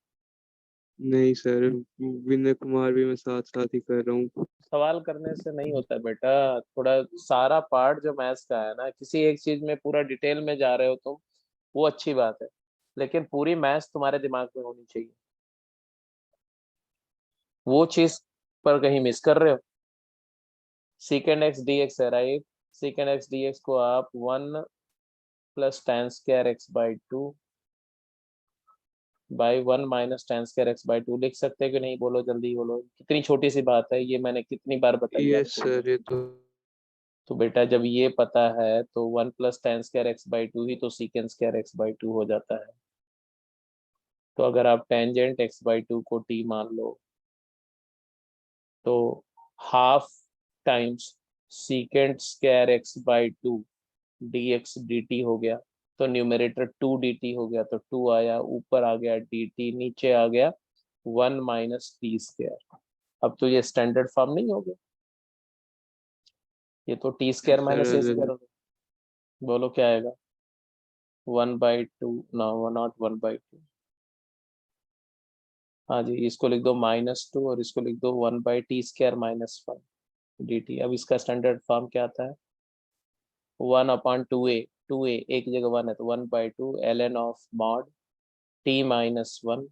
नहीं सर, विनय कुमार भी मैं साथ साथ ही कर रहा हूँ। सवाल करने से नहीं होता बेटा, थोड़ा सारा पार्ट जो मैथ्स का है ना, किसी एक चीज में पूरा डिटेल में जा रहे हो तुम, वो अच्छी बात है, लेकिन पूरी मैथ्स तुम्हारे दिमाग में होनी चाहिए। वो चीज पर कहीं मिस कर रहे हो। सेकेंड एक्स डी एक्स है, right? Second x d x को आप 1 + tan² x/2 by 1 - tan² x/2 लिख सकते हैं कि नहीं? बोलो जल्दी बोलो, कितनी छोटी सी बात है ये, मैंने कितनी बार बताई यस आपको। सर, ये तो बेटा जब ये पता है तो 1 + tan² x/2 ही तो sec² x/2 हो जाता है। तो अगर आप टेंजेंट x/2 को t मान लो तो half times sec² x/2 dx dt हो गया। तो न्यूमरेटर 2 dt हो गया, तो 2 आया, ऊपर आ गया dt, नीचे आ गया 1 - t²। अब तो ये स्टैंडर्ड फॉर्म नहीं हो गया, ये तो t² - सर a² हो गया। बोलो क्या आएगा? 1/2, नॉट 1/2। हाँ जी, इसको लिख दो -2 और इसको लिख दो 1/t² - 1 dt। अब इसका स्टैंडर्ड फॉर्म क्या आता है? 1/2a, 2a एक जगह 1 है तो 1/2 ln of mod t - 1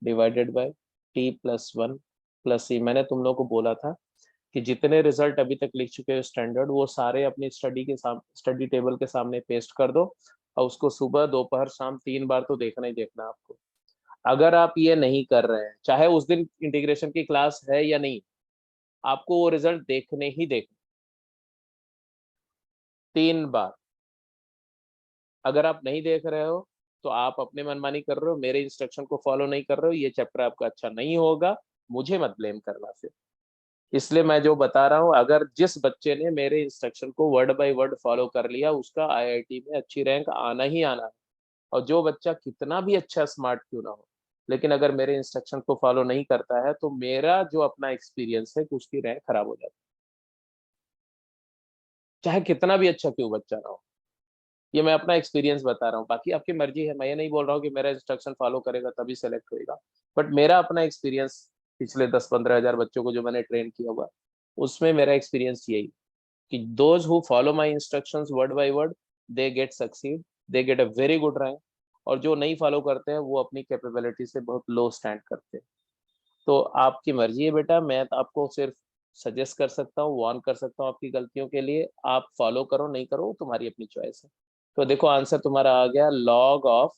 divided by t + 1 + c। मैंने तुम लोगों को बोला था कि जितने रिजल्ट अभी तक लिख चुके हो स्टैंडर्ड, वो सारे अपनी स्टडी टेबल के सामने पेस्ट कर दो, और उसको सुबह दोपहर शाम 3 बार तो देखना ही देखना आपको। अगर आप ये नहीं कर रहे हैं, चाहे उस दिन इंटीग्रेशन की क्लास है या नहीं, आपको वो रिजल्ट देखने ही देखने 3 बार। अगर आप नहीं देख रहे हो तो आप अपने मनमानी कर रहे हो, मेरे इंस्ट्रक्शन को फॉलो नहीं कर रहे हो, ये चैप्टर आपका अच्छा नहीं होगा, मुझे मत ब्लेम करना फिर। इसलिए मैं जो बता रहा हूँ, अगर जिस बच्चे ने मेरे इंस्ट्रक्शन को वर्ड बाय वर्ड फॉलो कर लिया, उसका आईआईटी में अच्छी रैंक आना ही आना है। और जो बच्चा कितना भी अच्छा स्मार्ट क्यों ना हो, लेकिन अगर मेरे इंस्ट्रक्शन को फॉलो नहीं करता है, तो मेरा जो अपना एक्सपीरियंस है कि उसकी रैंक खराब हो जाती है। चाहे कितना भी अच्छा क्यों बच्चा ना हो। ये मैं अपना एक्सपीरियंस बता रहा हूँ, बाकी आपकी मर्जी है। मैं ये नहीं बोल रहा हूँ कि मेरा इंस्ट्रक्शन फॉलो करेगा तभी सेलेक्ट होएगा, बट मेरा अपना एक्सपीरियंस पिछले 10-15 हजार बच्चों को जो मैंने ट्रेन किया हुआ, उसमें मेरा एक्सपीरियंस यही कि those who follow my instructions word by word, they get succeed, they get a very good rank. और जो नहीं फॉलो करते हैं वो अपनी कैपेबिलिटी से बहुत लो स्टैंड करते हैं। तो आपकी मर्जी है बेटा, मैं तो आपको सिर्फ सजेस्ट कर सकता हूँ, वार्न कर सकता हूँ आपकी गलतियों के लिए। आप फॉलो करो नहीं करो तुम्हारी अपनी चॉइस है। तो देखो आंसर तुम्हारा आ गया log of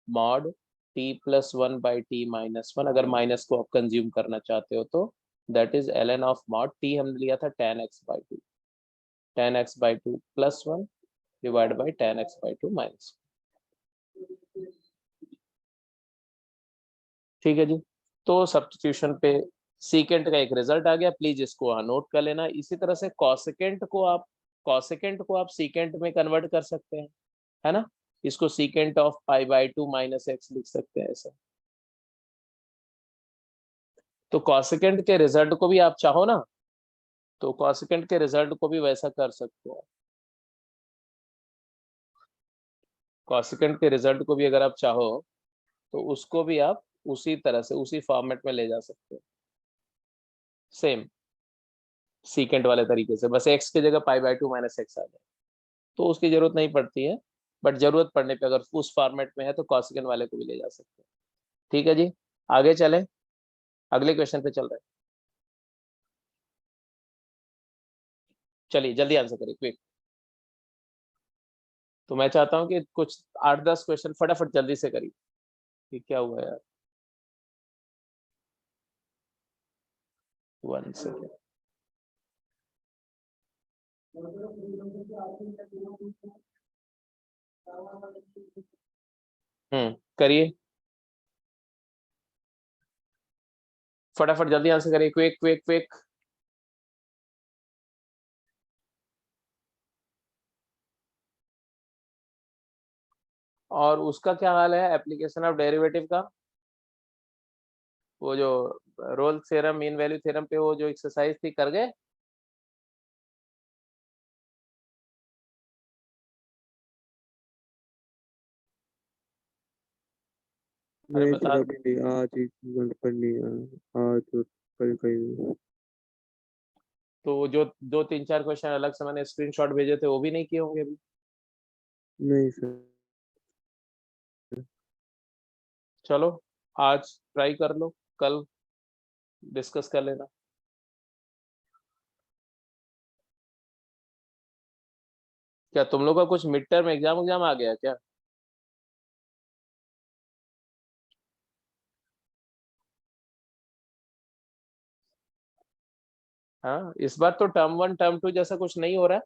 mod t plus 1/t-1। अगर माइनस को आप कंज्यूम करना चाहते हो तो that is ln of mod t हमने लिया था tan x/2, tan x/2 plus 1 divide by tan x/2 minus. ठीक है जी। तो सब्स्टिट्यूशन पे सीकेंट का एक रिजल्ट आ गया, प्लीज इसको नोट कर लेना। इसी तरह से कॉसेकेंट को आप सीकेंट में कन्वर्ट कर सकते हैं, है ना। इसको सीकेंट ऑफ π/2 माइनस x लिख सकते हैं ऐसा। तो कॉसेकेंट के रिजल्ट को भी आप चाहो ना, तो कॉसेकेंट के रिजल्ट को भी वैसा कर सकते हो। कॉसेकेंट के रिजल्ट को भी अगर आप चाहो तो उसको भी आप उसी तरह से उसी फॉर्मेट में ले जा सकते हो, सेम सीकेंट वाले तरीके से, बस x की जगह π/2 माइनस x आ जाए। तो उसकी जरूरत नहीं पड़ती है, बट जरूरत पड़ने पे अगर उस फॉर्मेट में है तो कॉसेकेंट वाले को भी ले जा सकते हैं। ठीक है जी, आगे चलें, अगले क्वेश्चन पे चल रहे हैं। चलिए जल्दी आंसर करिए, क्विक। तो मैं चाहता हूँ कि कुछ 8-10 क्वेश्चन फटाफट जल्दी से करिए। ये क्या हुआ यार, 1 सेकेंड। करिए फटाफट, जल्दी आंसर करिए, क्विक क्विक क्विक। और उसका क्या हाल है एप्लीकेशन ऑफ डेरिवेटिव का, वो जो Rolle theorem mean value theorem पे वो जो एक्सरसाइज थी, कर गए? अरे नहीं बता सर अभी नहीं, आज ही पढ़नी है, आज तो कल कहीं। तो जो 2-3-4 क्वेश्चन अलग से मैंने स्क्रीनशॉट भेजे थे वो भी नहीं किए होंगे अभी? नहीं सर। चलो आज ट्राई कर लो, कल डिस्कस कर लेना। क्या तुम लोग का कुछ मिड टर्म एग्जाम आ गया क्या? हाँ, इस बार तो टर्म 1 टर्म 2 जैसा कुछ नहीं हो रहा है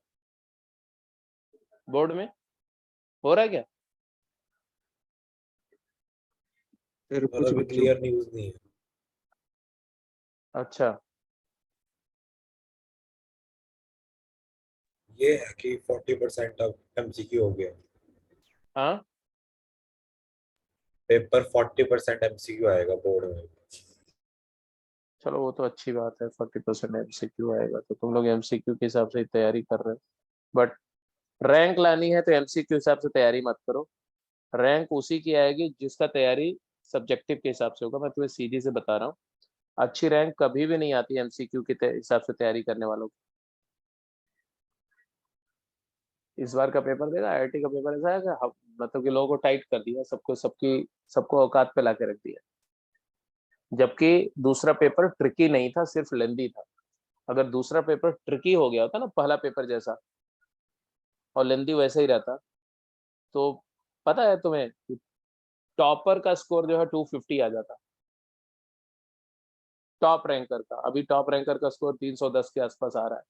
बोर्ड में, हो रहा है क्या? सर और कुछ अभी बच्चों क्लियर न्यूज नहीं है। अच्छा, ये है कि 40% अब एमसीक्यू हो गया। हाँ पेपर 40% एमसीक्यू आएगा बोर्ड में। चलो वो तो अच्छी बात है, 40% MCQ आएगा तो तुम लोग MCQ के हिसाब से तैयारी कर रहे हो। बट रैंक लानी है तो MCQ हिसाब से तैयारी मत करो। रैंक उसी की आएगी जिसका तैयारी सब्जेक्टिव के हिसाब से होगा। मैं तुम्हें सीधी से बता रहा हूँ, अच्छी रैंक कभी भी नहीं आती MCQ के हिसाब से तैयारी करने वालों को। इस बार का पेपर देखा, IIT का पेपर ऐसा है कि मतलब कि लोगों को टाइट कर दिया, सबको औकात पे ला के रख दिया। जबकि दूसरा पेपर ट्रिकी नहीं था, सिर्फ लेंदी था। अगर दूसरा पेपर ट्रिकी हो गया होता ना पहला पेपर जैसा, और लेंदी वैसे ही रहता, तो पता है तुम्हें टॉपर का स्कोर जो है 250 आ जाता, टॉप रैंकर का। अभी टॉप रैंकर का स्कोर 310 के आसपास आ रहा है।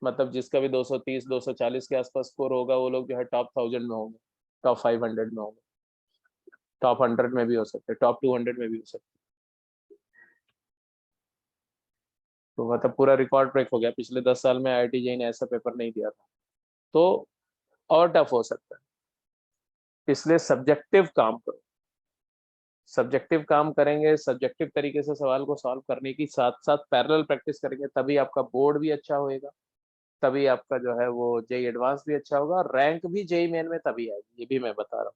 मतलब जिसका भी 230-240 के आसपास स्कोर होगा वो लोग जो है टॉप 1000 में होंगे, टॉप 500 में होंगे, टॉप 100 में भी हो सकते, टॉप 200 में भी हो सकते। तो मतलब पूरा रिकॉर्ड ब्रेक हो गया। पिछले 10 साल में IIT जेई ने ऐसा पेपर नहीं दिया था, तो और टफ हो सकता है। इसलिए सब्जेक्टिव काम करो, सब्जेक्टिव काम करेंगे, सब्जेक्टिव तरीके से सवाल को सॉल्व करने की साथ साथ पैरेलल प्रैक्टिस करेंगे, तभी आपका बोर्ड भी अच्छा होएगा, तभी आपका जो है वो जेई एडवांस भी अच्छा होगा, रैंक भी जेई मेन में तभी आएगी, ये भी मैं बता रहा हूँ।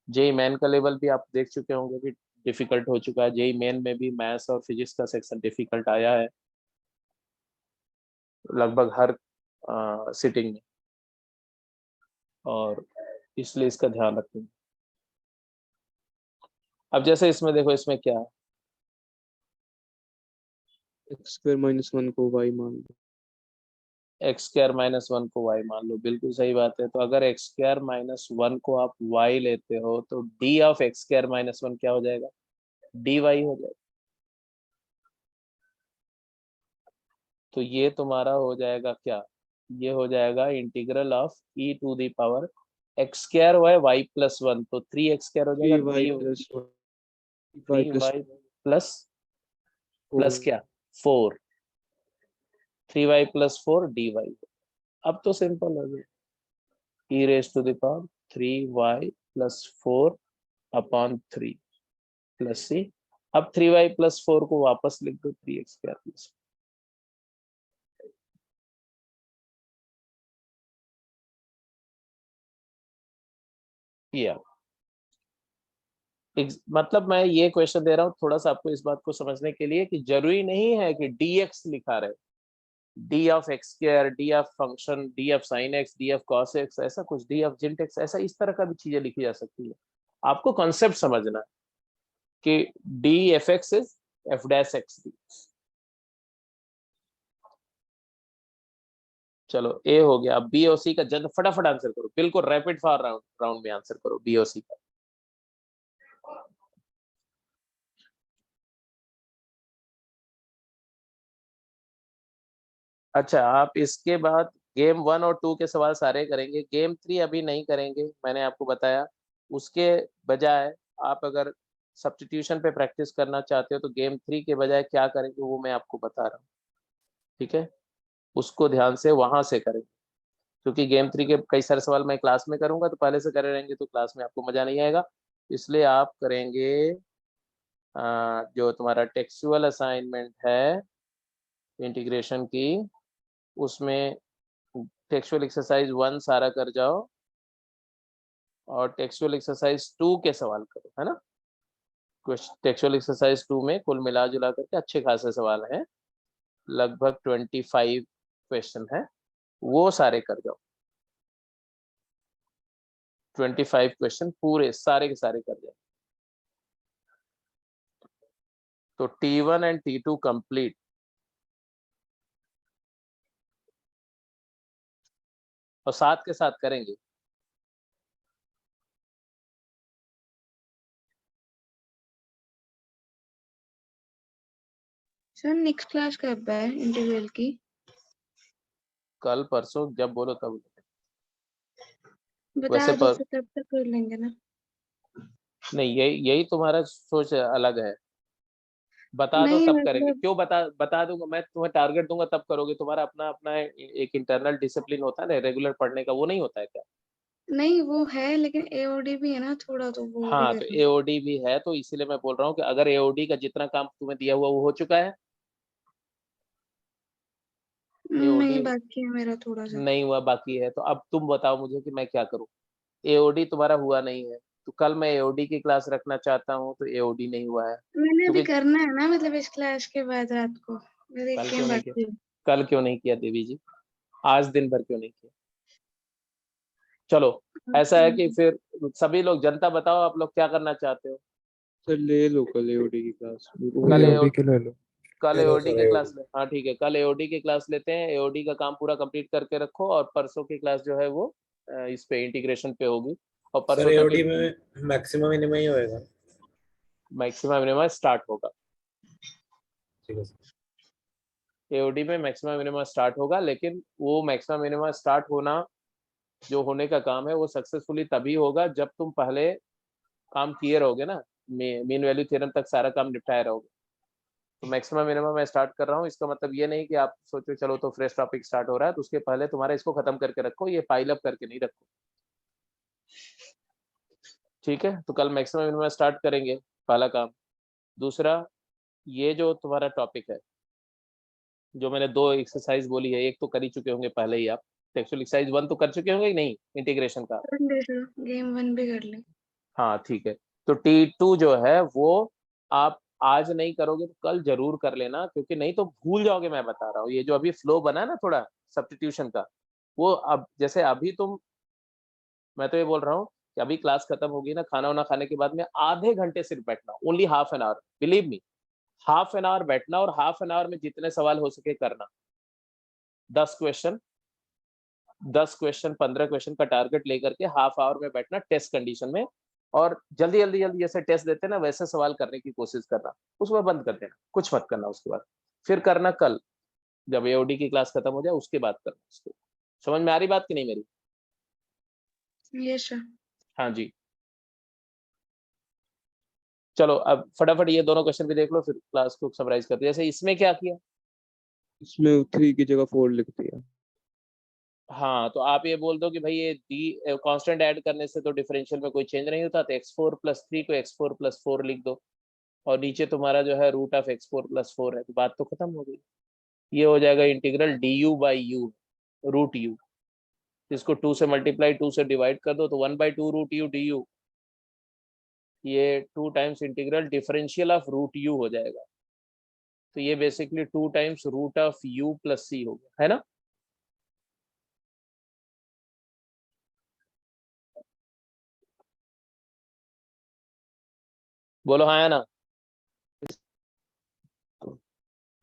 जेई मेन का लेवल भी आप देख चुके होंगे कि डिफिकल्ट हो चुका है, जेई मेन में भी मैथ्स और फिजिक्स का सेक्शन डिफिकल्ट आया है लगभग हर सिटिंग में, और इसलिए इसका ध्यान रखेंगे। अब जैसे इसमें देखो, इसमें क्या है, एक्स स्क्वायर माइनस 1 को y मान लो। एक्स स्क्वायर माइनस 1 को y मान लो, बिल्कुल सही बात है। तो अगर एक्स स्क्वायर माइनस 1 को आप y लेते हो तो D of x square minus 1 क्या हो जाएगा, dy हो जाएगा। तो ये तुम्हारा हो जाएगा क्या, ये हो जाएगा integral of e to the power x square y plus 1, तो 3x स्क्वायर हो जाएगा, 3y plus 3y plus plus 4 क्या 4, 3y प्लस 4 dy। अब तो सिंपल हो गया, e raise to the power 3y plus 4 upon 3 plus c। अब 3y plus 4 को वापस लिख दो 3x स्क्वायर प्लस, मतलब मैं ये क्वेश्चन दे रहा हूँ थोड़ा सा आपको इस बात को समझने के लिए कि जरूरी नहीं है कि dx लिखा रहे, D of x square, D of function, D of sine x, D of cos x, ऐसा कुछ, डी ऑफ जिंट एक्स, ऐसा इस तरह का भी चीजें लिखी जा सकती है। आपको कॉन्सेप्ट समझना है कि D F x is F dash x D. चलो ए हो गया, अब बी और सी का जल्द फटाफट आंसर करो, बिल्कुल रैपिड फायर राउंड में आंसर करो बी और सी का। अच्छा, आप इसके बाद गेम 1 और 2 के सवाल सारे करेंगे, गेम 3 अभी नहीं करेंगे, मैंने आपको बताया। उसके बजाय आप अगर सब्स्टिट्यूशन पे प्रैक्टिस करना चाहते हो तो गेम 3 के बजाय क्या करेंगे वो मैं आपको बता रहा हूँ, ठीक है, उसको ध्यान से वहां से करेंगे, क्योंकि गेम 3 के कई सारे सवाल मैं क्लास में करूंगा तो पहले से करे रहेंगे तो क्लास में आपको मजा नहीं आएगा। इसलिए आप करेंगे जो तुम्हारा टेक्सचुअल असाइनमेंट है इंटीग्रेशन की, उसमें टेक्सचुअल एक्सरसाइज 1 सारा कर जाओ और टेक्सचुअल एक्सरसाइज 2 के सवाल करो, है ना। टेक्सचुअल एक्सरसाइज 2 में कुल मिला जुला करके अच्छे खासे सवाल हैं, लगभग 25 क्वेश्चन है, वो सारे कर जाओ। 25 क्वेश्चन पूरे सारे के सारे कर जाओ। तो T1 एंड T2 कंप्लीट, और साथ के साथ करेंगे। सर नेक्स्ट क्लास कब है इंटीग्रल की? कल परसों जब बोलो तब। बता वैसे दो पर फिर तब तक कर लेंगे ना। नहीं, यही तुम्हारा सोच अलग है, बता दो नहीं तब करेंगे, मतलब क्यों बता दूंगा मैं तुम्हें, टारगेट दूंगा तब करोगे, तुम्हारा अपना अपना एक इंटरनल डिसिप्लिन होता है ना रेगुलर पढ़ने का, वो नहीं होता है क्या। नहीं वो है, लेकिन एओडी भी है ना थोड़ा, तो वो भी हाँ, तो करना। एओडी भी है, तो इसीलिए मैं बोल रहा हूँ कि अगर एओडी का जितना काम तुम्हें दिया हुआ वो हो चुका है, एओडी नहीं बाकी है मेरा थोड़ा सा। नहीं हुआ बाकी है, तो अब तुम बताओ मुझे कि मैं क्या करूँ। एओडी तुम्हारा हुआ नहीं है, तो कल मैं एओडी की क्लास रखना चाहता हूँ तो एओडी नहीं हुआ है, मैंने अभी क्योंकि करना है ना, मतलब इस क्लास के बाद रात को मेरे एक कल क्यों गेम नहीं किया, बाकी है। कल क्यों नहीं किया देवी जी, आज दिन भर क्यों नहीं किया। चलो, ऐसा है कि फिर सभी लोग, जनता बताओ आप लोग क्या करना चाहते हो। सर ले लो कल एओडी की क्लास। कल एओडी के ले लो। कल ले लो एओडी सर की क्लास एओडी। ले, हाँ ठीक है, कल एओडी की क्लास लेते हैं, एओडी का काम पूरा कंप्लीट करके रखो, और परसों की क्लास जो है वो इस पे इंटीग्रेशन पे होगी, और सर परसों तक एओडी में मैक्सिमम मिनिमम ही होएगा। मैक्सिमम मिनिमम स्टार्ट होगा, ठीक है सर। एओडी में मैक्सिमम मिनिमम स्टार्ट होगा, लेकिन वो मैक्सिमम मिनिमम स्टार्ट होना, जो होने का काम है वो सक्सेसफुली तभी होगा जब तुम पहले काम किए रहोगे ना, मीन वैल्यू थ्योरम तक सारा काम निपटाए रहोगे। तो मैक्सिमम मिनिमम मैं स्टार्ट कर रहा हूँ, इसका मतलब ये नहीं कि आप सोचो चलो तो फ्रेश टॉपिक स्टार्ट हो रहा है, तो उसके पहले तुम्हारा इसको खत्म करके रखो, ये पाइल अप करके नहीं रखो, ठीक है। तो कल मैक्सिमम मिनिमम स्टार्ट करेंगे, पहला काम। दूसरा, ये जो तुम्हारा टॉपिक है, जो मैंने 2 एक्सरसाइज बोली है, एक तो कर ही चुके होंगे पहले ही आप, टेक्सचुअल एक्सरसाइज 1 तो कर चुके होंगे कि नहीं इंटीग्रेशन का? गेम 1 भी कर ले। हाँ ठीक है, तो T2 जो है वो आप आज नहीं करोगे तो कल जरूर कर लेना, क्योंकि नहीं तो भूल जाओगे। मैं बता रहा हूँ, ये जो अभी फ्लो बना है ना थोड़ा सब्स्टिट्यूशन का, वो अब जैसे अभी तुम, मैं तो ये बोल रहा हूँ कि अभी क्लास खत्म होगी ना, खाना वाना खाने के बाद में आधे घंटे सिर्फ बैठना, only half an hour, believe me, half an hour बैठना और हाफ एन आवर में जितने सवाल हो सके करना। 10 क्वेश्चन 15 क्वेश्चन का टारगेट लेकर के हाफ आवर में बैठना टेस्ट कंडीशन में, और जल्दी जल्दी जल्दी जैसे टेस्ट देते हैं ना वैसे सवाल करने की कोशिश करना, उसको बंद कर देना, कुछ मत करना उसके बाद। फिर करना कल जब एओडी की क्लास खत्म हो जाए उसके बाद करना उसको। समझ में आ रही बात कि नहीं मेरी? Yes sir. हाँ जी, चलो अब फटाफट ये दोनों क्वेश्चन भी देख लो, फिर क्लास को समराइज करते हैं। जैसे इसमें क्या किया, इसमें 3 की जगह 4 लिख दिया। हाँ तो आप ये बोल दो कि भाई ये डी कांस्टेंट ऐड करने से तो डिफरेंशियल में कोई चेंज नहीं होता, तो x4 + 3 को x4 + 4 लिख दो, और नीचे तुम्हारा जो है √(x4 + 4) है, तो बात तो खत्म हो गई। ये हो जाएगा इंटीग्रल du/u √u, इसको 2 से मल्टीप्लाई 2 से डिवाइड कर दो तो 1/2 √u du, ये 2 times integral differential of √u हो जाएगा। तो ये बेसिकली 2 टाइम्स √u + c हो गया, है ना? बोलो हाँ है ना?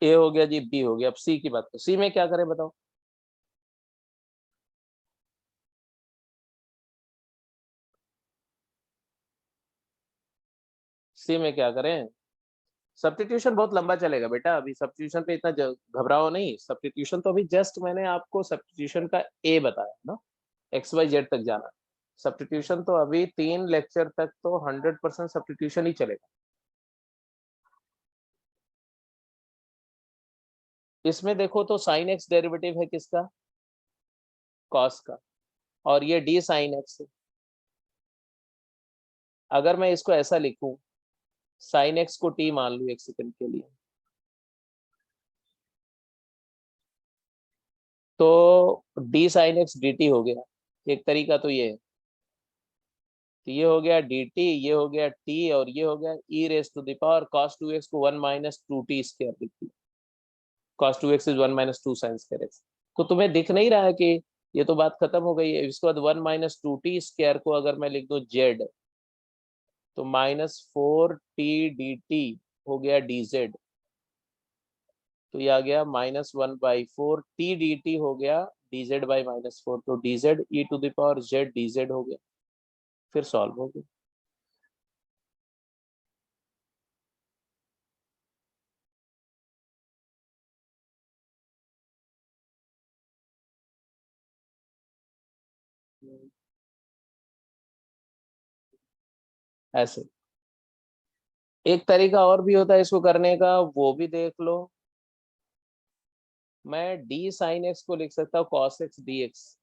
ए हो गया जी, बी हो गया, अब सी की बात करो। सी में क्या करें बताओ? सी में क्या करें? सब्स्टिट्यूशन बहुत लंबा चलेगा बेटा, अभी सब्स्टिट्यूशन पे इतना घबराओ नहीं। सब्स्टिट्यूशन तो अभी जस्ट मैंने आपको सब्स्टिट्यूशन का ए बताया ना, XYZ तक जाना। सब्स्टिट्यूशन तो अभी 3 लेक्चर तक तो 100% सब्स्टिट्यूशन ही चलेगा। इसमें देखो तो sin x डेरिवेटिव है किसका? cos का, और ये d sin x है। अगर मैं इसको ऐसा लिखूं, sin x को t मान लूं 1 सेकंड के लिए, तो d sin x dt हो गया। एक तरीका तो ये है, तो ये हो गया dt, ये हो गया t, और ये हो गया e⁻ cos 2x को 1 - 2t स्क्वायर लिखती है। cos 2x is 1 - 2 sin square x। तो तुम्हें दिख नहीं रहा है कि ये तो बात खत्म हो गई है। इसके बाद 1 - 2t स्क्वायर को अगर मैं लिख दूं z, तो -4t dt हो गया dz, तो ये आ गया -1/4 t dt हो गया dz/-4, तो dz e⁻z dz हो गया। फिर सॉल्व हो गया। ऐसे एक तरीका और भी होता है इसको करने का, वो भी देख लो। मैं d sin x को लिख सकता हूँ cos x dx।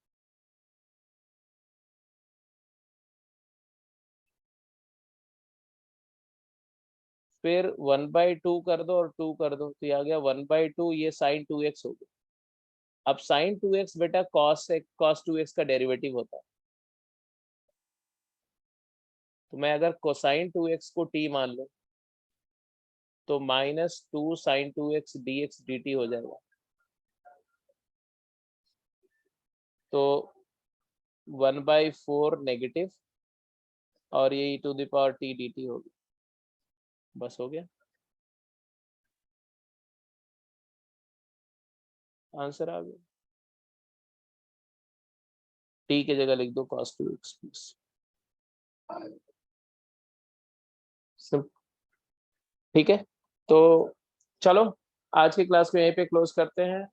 फिर 1/2 कर दो और 2 कर दो, तो ये आ गया 1/2, ये sin 2x हो गया। अब sin 2x बेटा cos 2x का डेरिवेटिव होता है, तो मैं अगर cosine 2x को t मान लूं, तो -2 sin 2x dx dt हो जाएगा। तो 1/4 नेगेटिव, और ये e⁻t dt हो गया। बस हो गया, आंसर आ गया। t की जगह लिख दो cos 2x प्लस। ठीक है, तो चलो आज की क्लास को यहीं पे क्लोज करते हैं।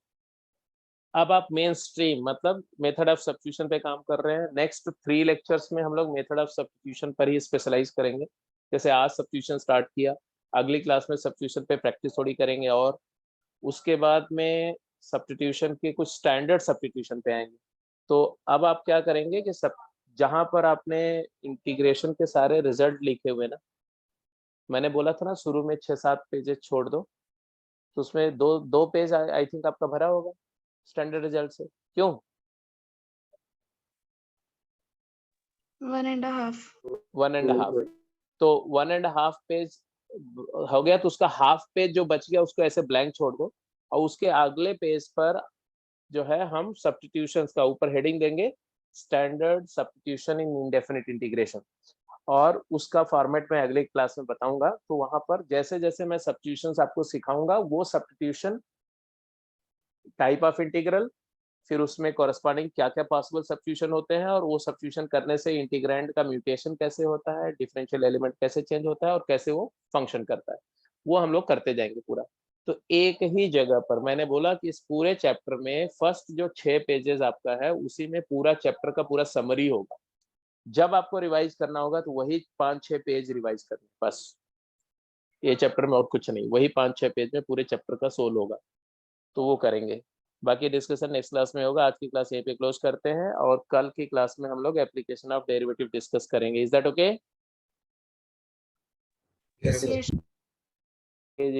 अब आप मेन स्ट्रीम मतलब मेथड ऑफ सब्स्टिट्यूशन पे काम कर रहे हैं। नेक्स्ट 3 लेक्चर्स में हम लोग मेथड ऑफ सब्स्टिट्यूशन पर ही स्पेशलाइज करेंगे। जैसे आज सब्स्टिट्यूशन स्टार्ट किया, अगली क्लास में सब्स्टिट्यूशन पे प्रैक्टिस थोड़ी करेंगे, और उसके बाद में सब्स्टिट्यूशन के कुछ स्टैंडर्ड सब्स्टिट्यूशन पे आएंगे। तो अब आप क्या करेंगे कि सब जहां पर आपने इंटीग्रेशन के सारे रिजल्ट लिखे हुए ना, मैंने बोला था ना शुरू में 6-7 पेजेस छोड़ दो, तो उसमें दो पेज आई थिंक आपका भरा होगा स्टैंडर्ड रिजल्ट से। क्यों? 1.5 1.5। तो 1.5 पेज हो गया, तो उसका हाफ पेज जो बच गया उसको ऐसे ब्लैंक छोड़ दो, और उसके अगले पेज पर जो है हम सब्स्टिट्यूशंस का ऊपर हेडिंग देंगे, स्टैंडर्ड सब्स्टिट्यूशन इन इंडेफिनिट इंटीग्रेशन, और उसका फॉर्मेट मैं अगले क्लास में बताऊंगा। तो वहां पर जैसे जैसे मैं सब्स्टिट्यूशंस आपको सिखाऊंगा, वो सब्स्टिट्यूशन टाइप ऑफ इंटीग्रल, फिर उसमें कॉरेस्पॉन्डिंग क्या क्या पॉसिबल सब्स्टिट्यूशन होते हैं, और वो सब्स्टिट्यूशन करने से इंटीग्रैंड का म्यूटेशन कैसे होता है, डिफरेंशियल एलिमेंट कैसे चेंज होता है, और कैसे वो फंक्शन करता है, वो हम लोग करते जाएंगे पूरा। तो एक ही जगह पर मैंने बोला कि इस पूरे चैप्टर में फर्स्ट जो 6 पेजेस आपका है, उसी में पूरा चैप्टर का पूरा समरी होगा। जब आपको रिवाइज करना होगा तो वही 5-6 पेज रिवाइज करना, बस ये चैप्टर में और कुछ नहीं, वही 5-6 पेज में पूरे चैप्टर का सोल होगा, तो वो करेंगे। बाकी डिस्कशन नेक्स्ट क्लास में होगा। आज की क्लास यहीं पे क्लोज करते हैं, और कल की क्लास में हम लोग एप्लीकेशन ऑफ डेरिवेटिव डिस्कस करेंगे। Is that okay? Yes, sir. Yes.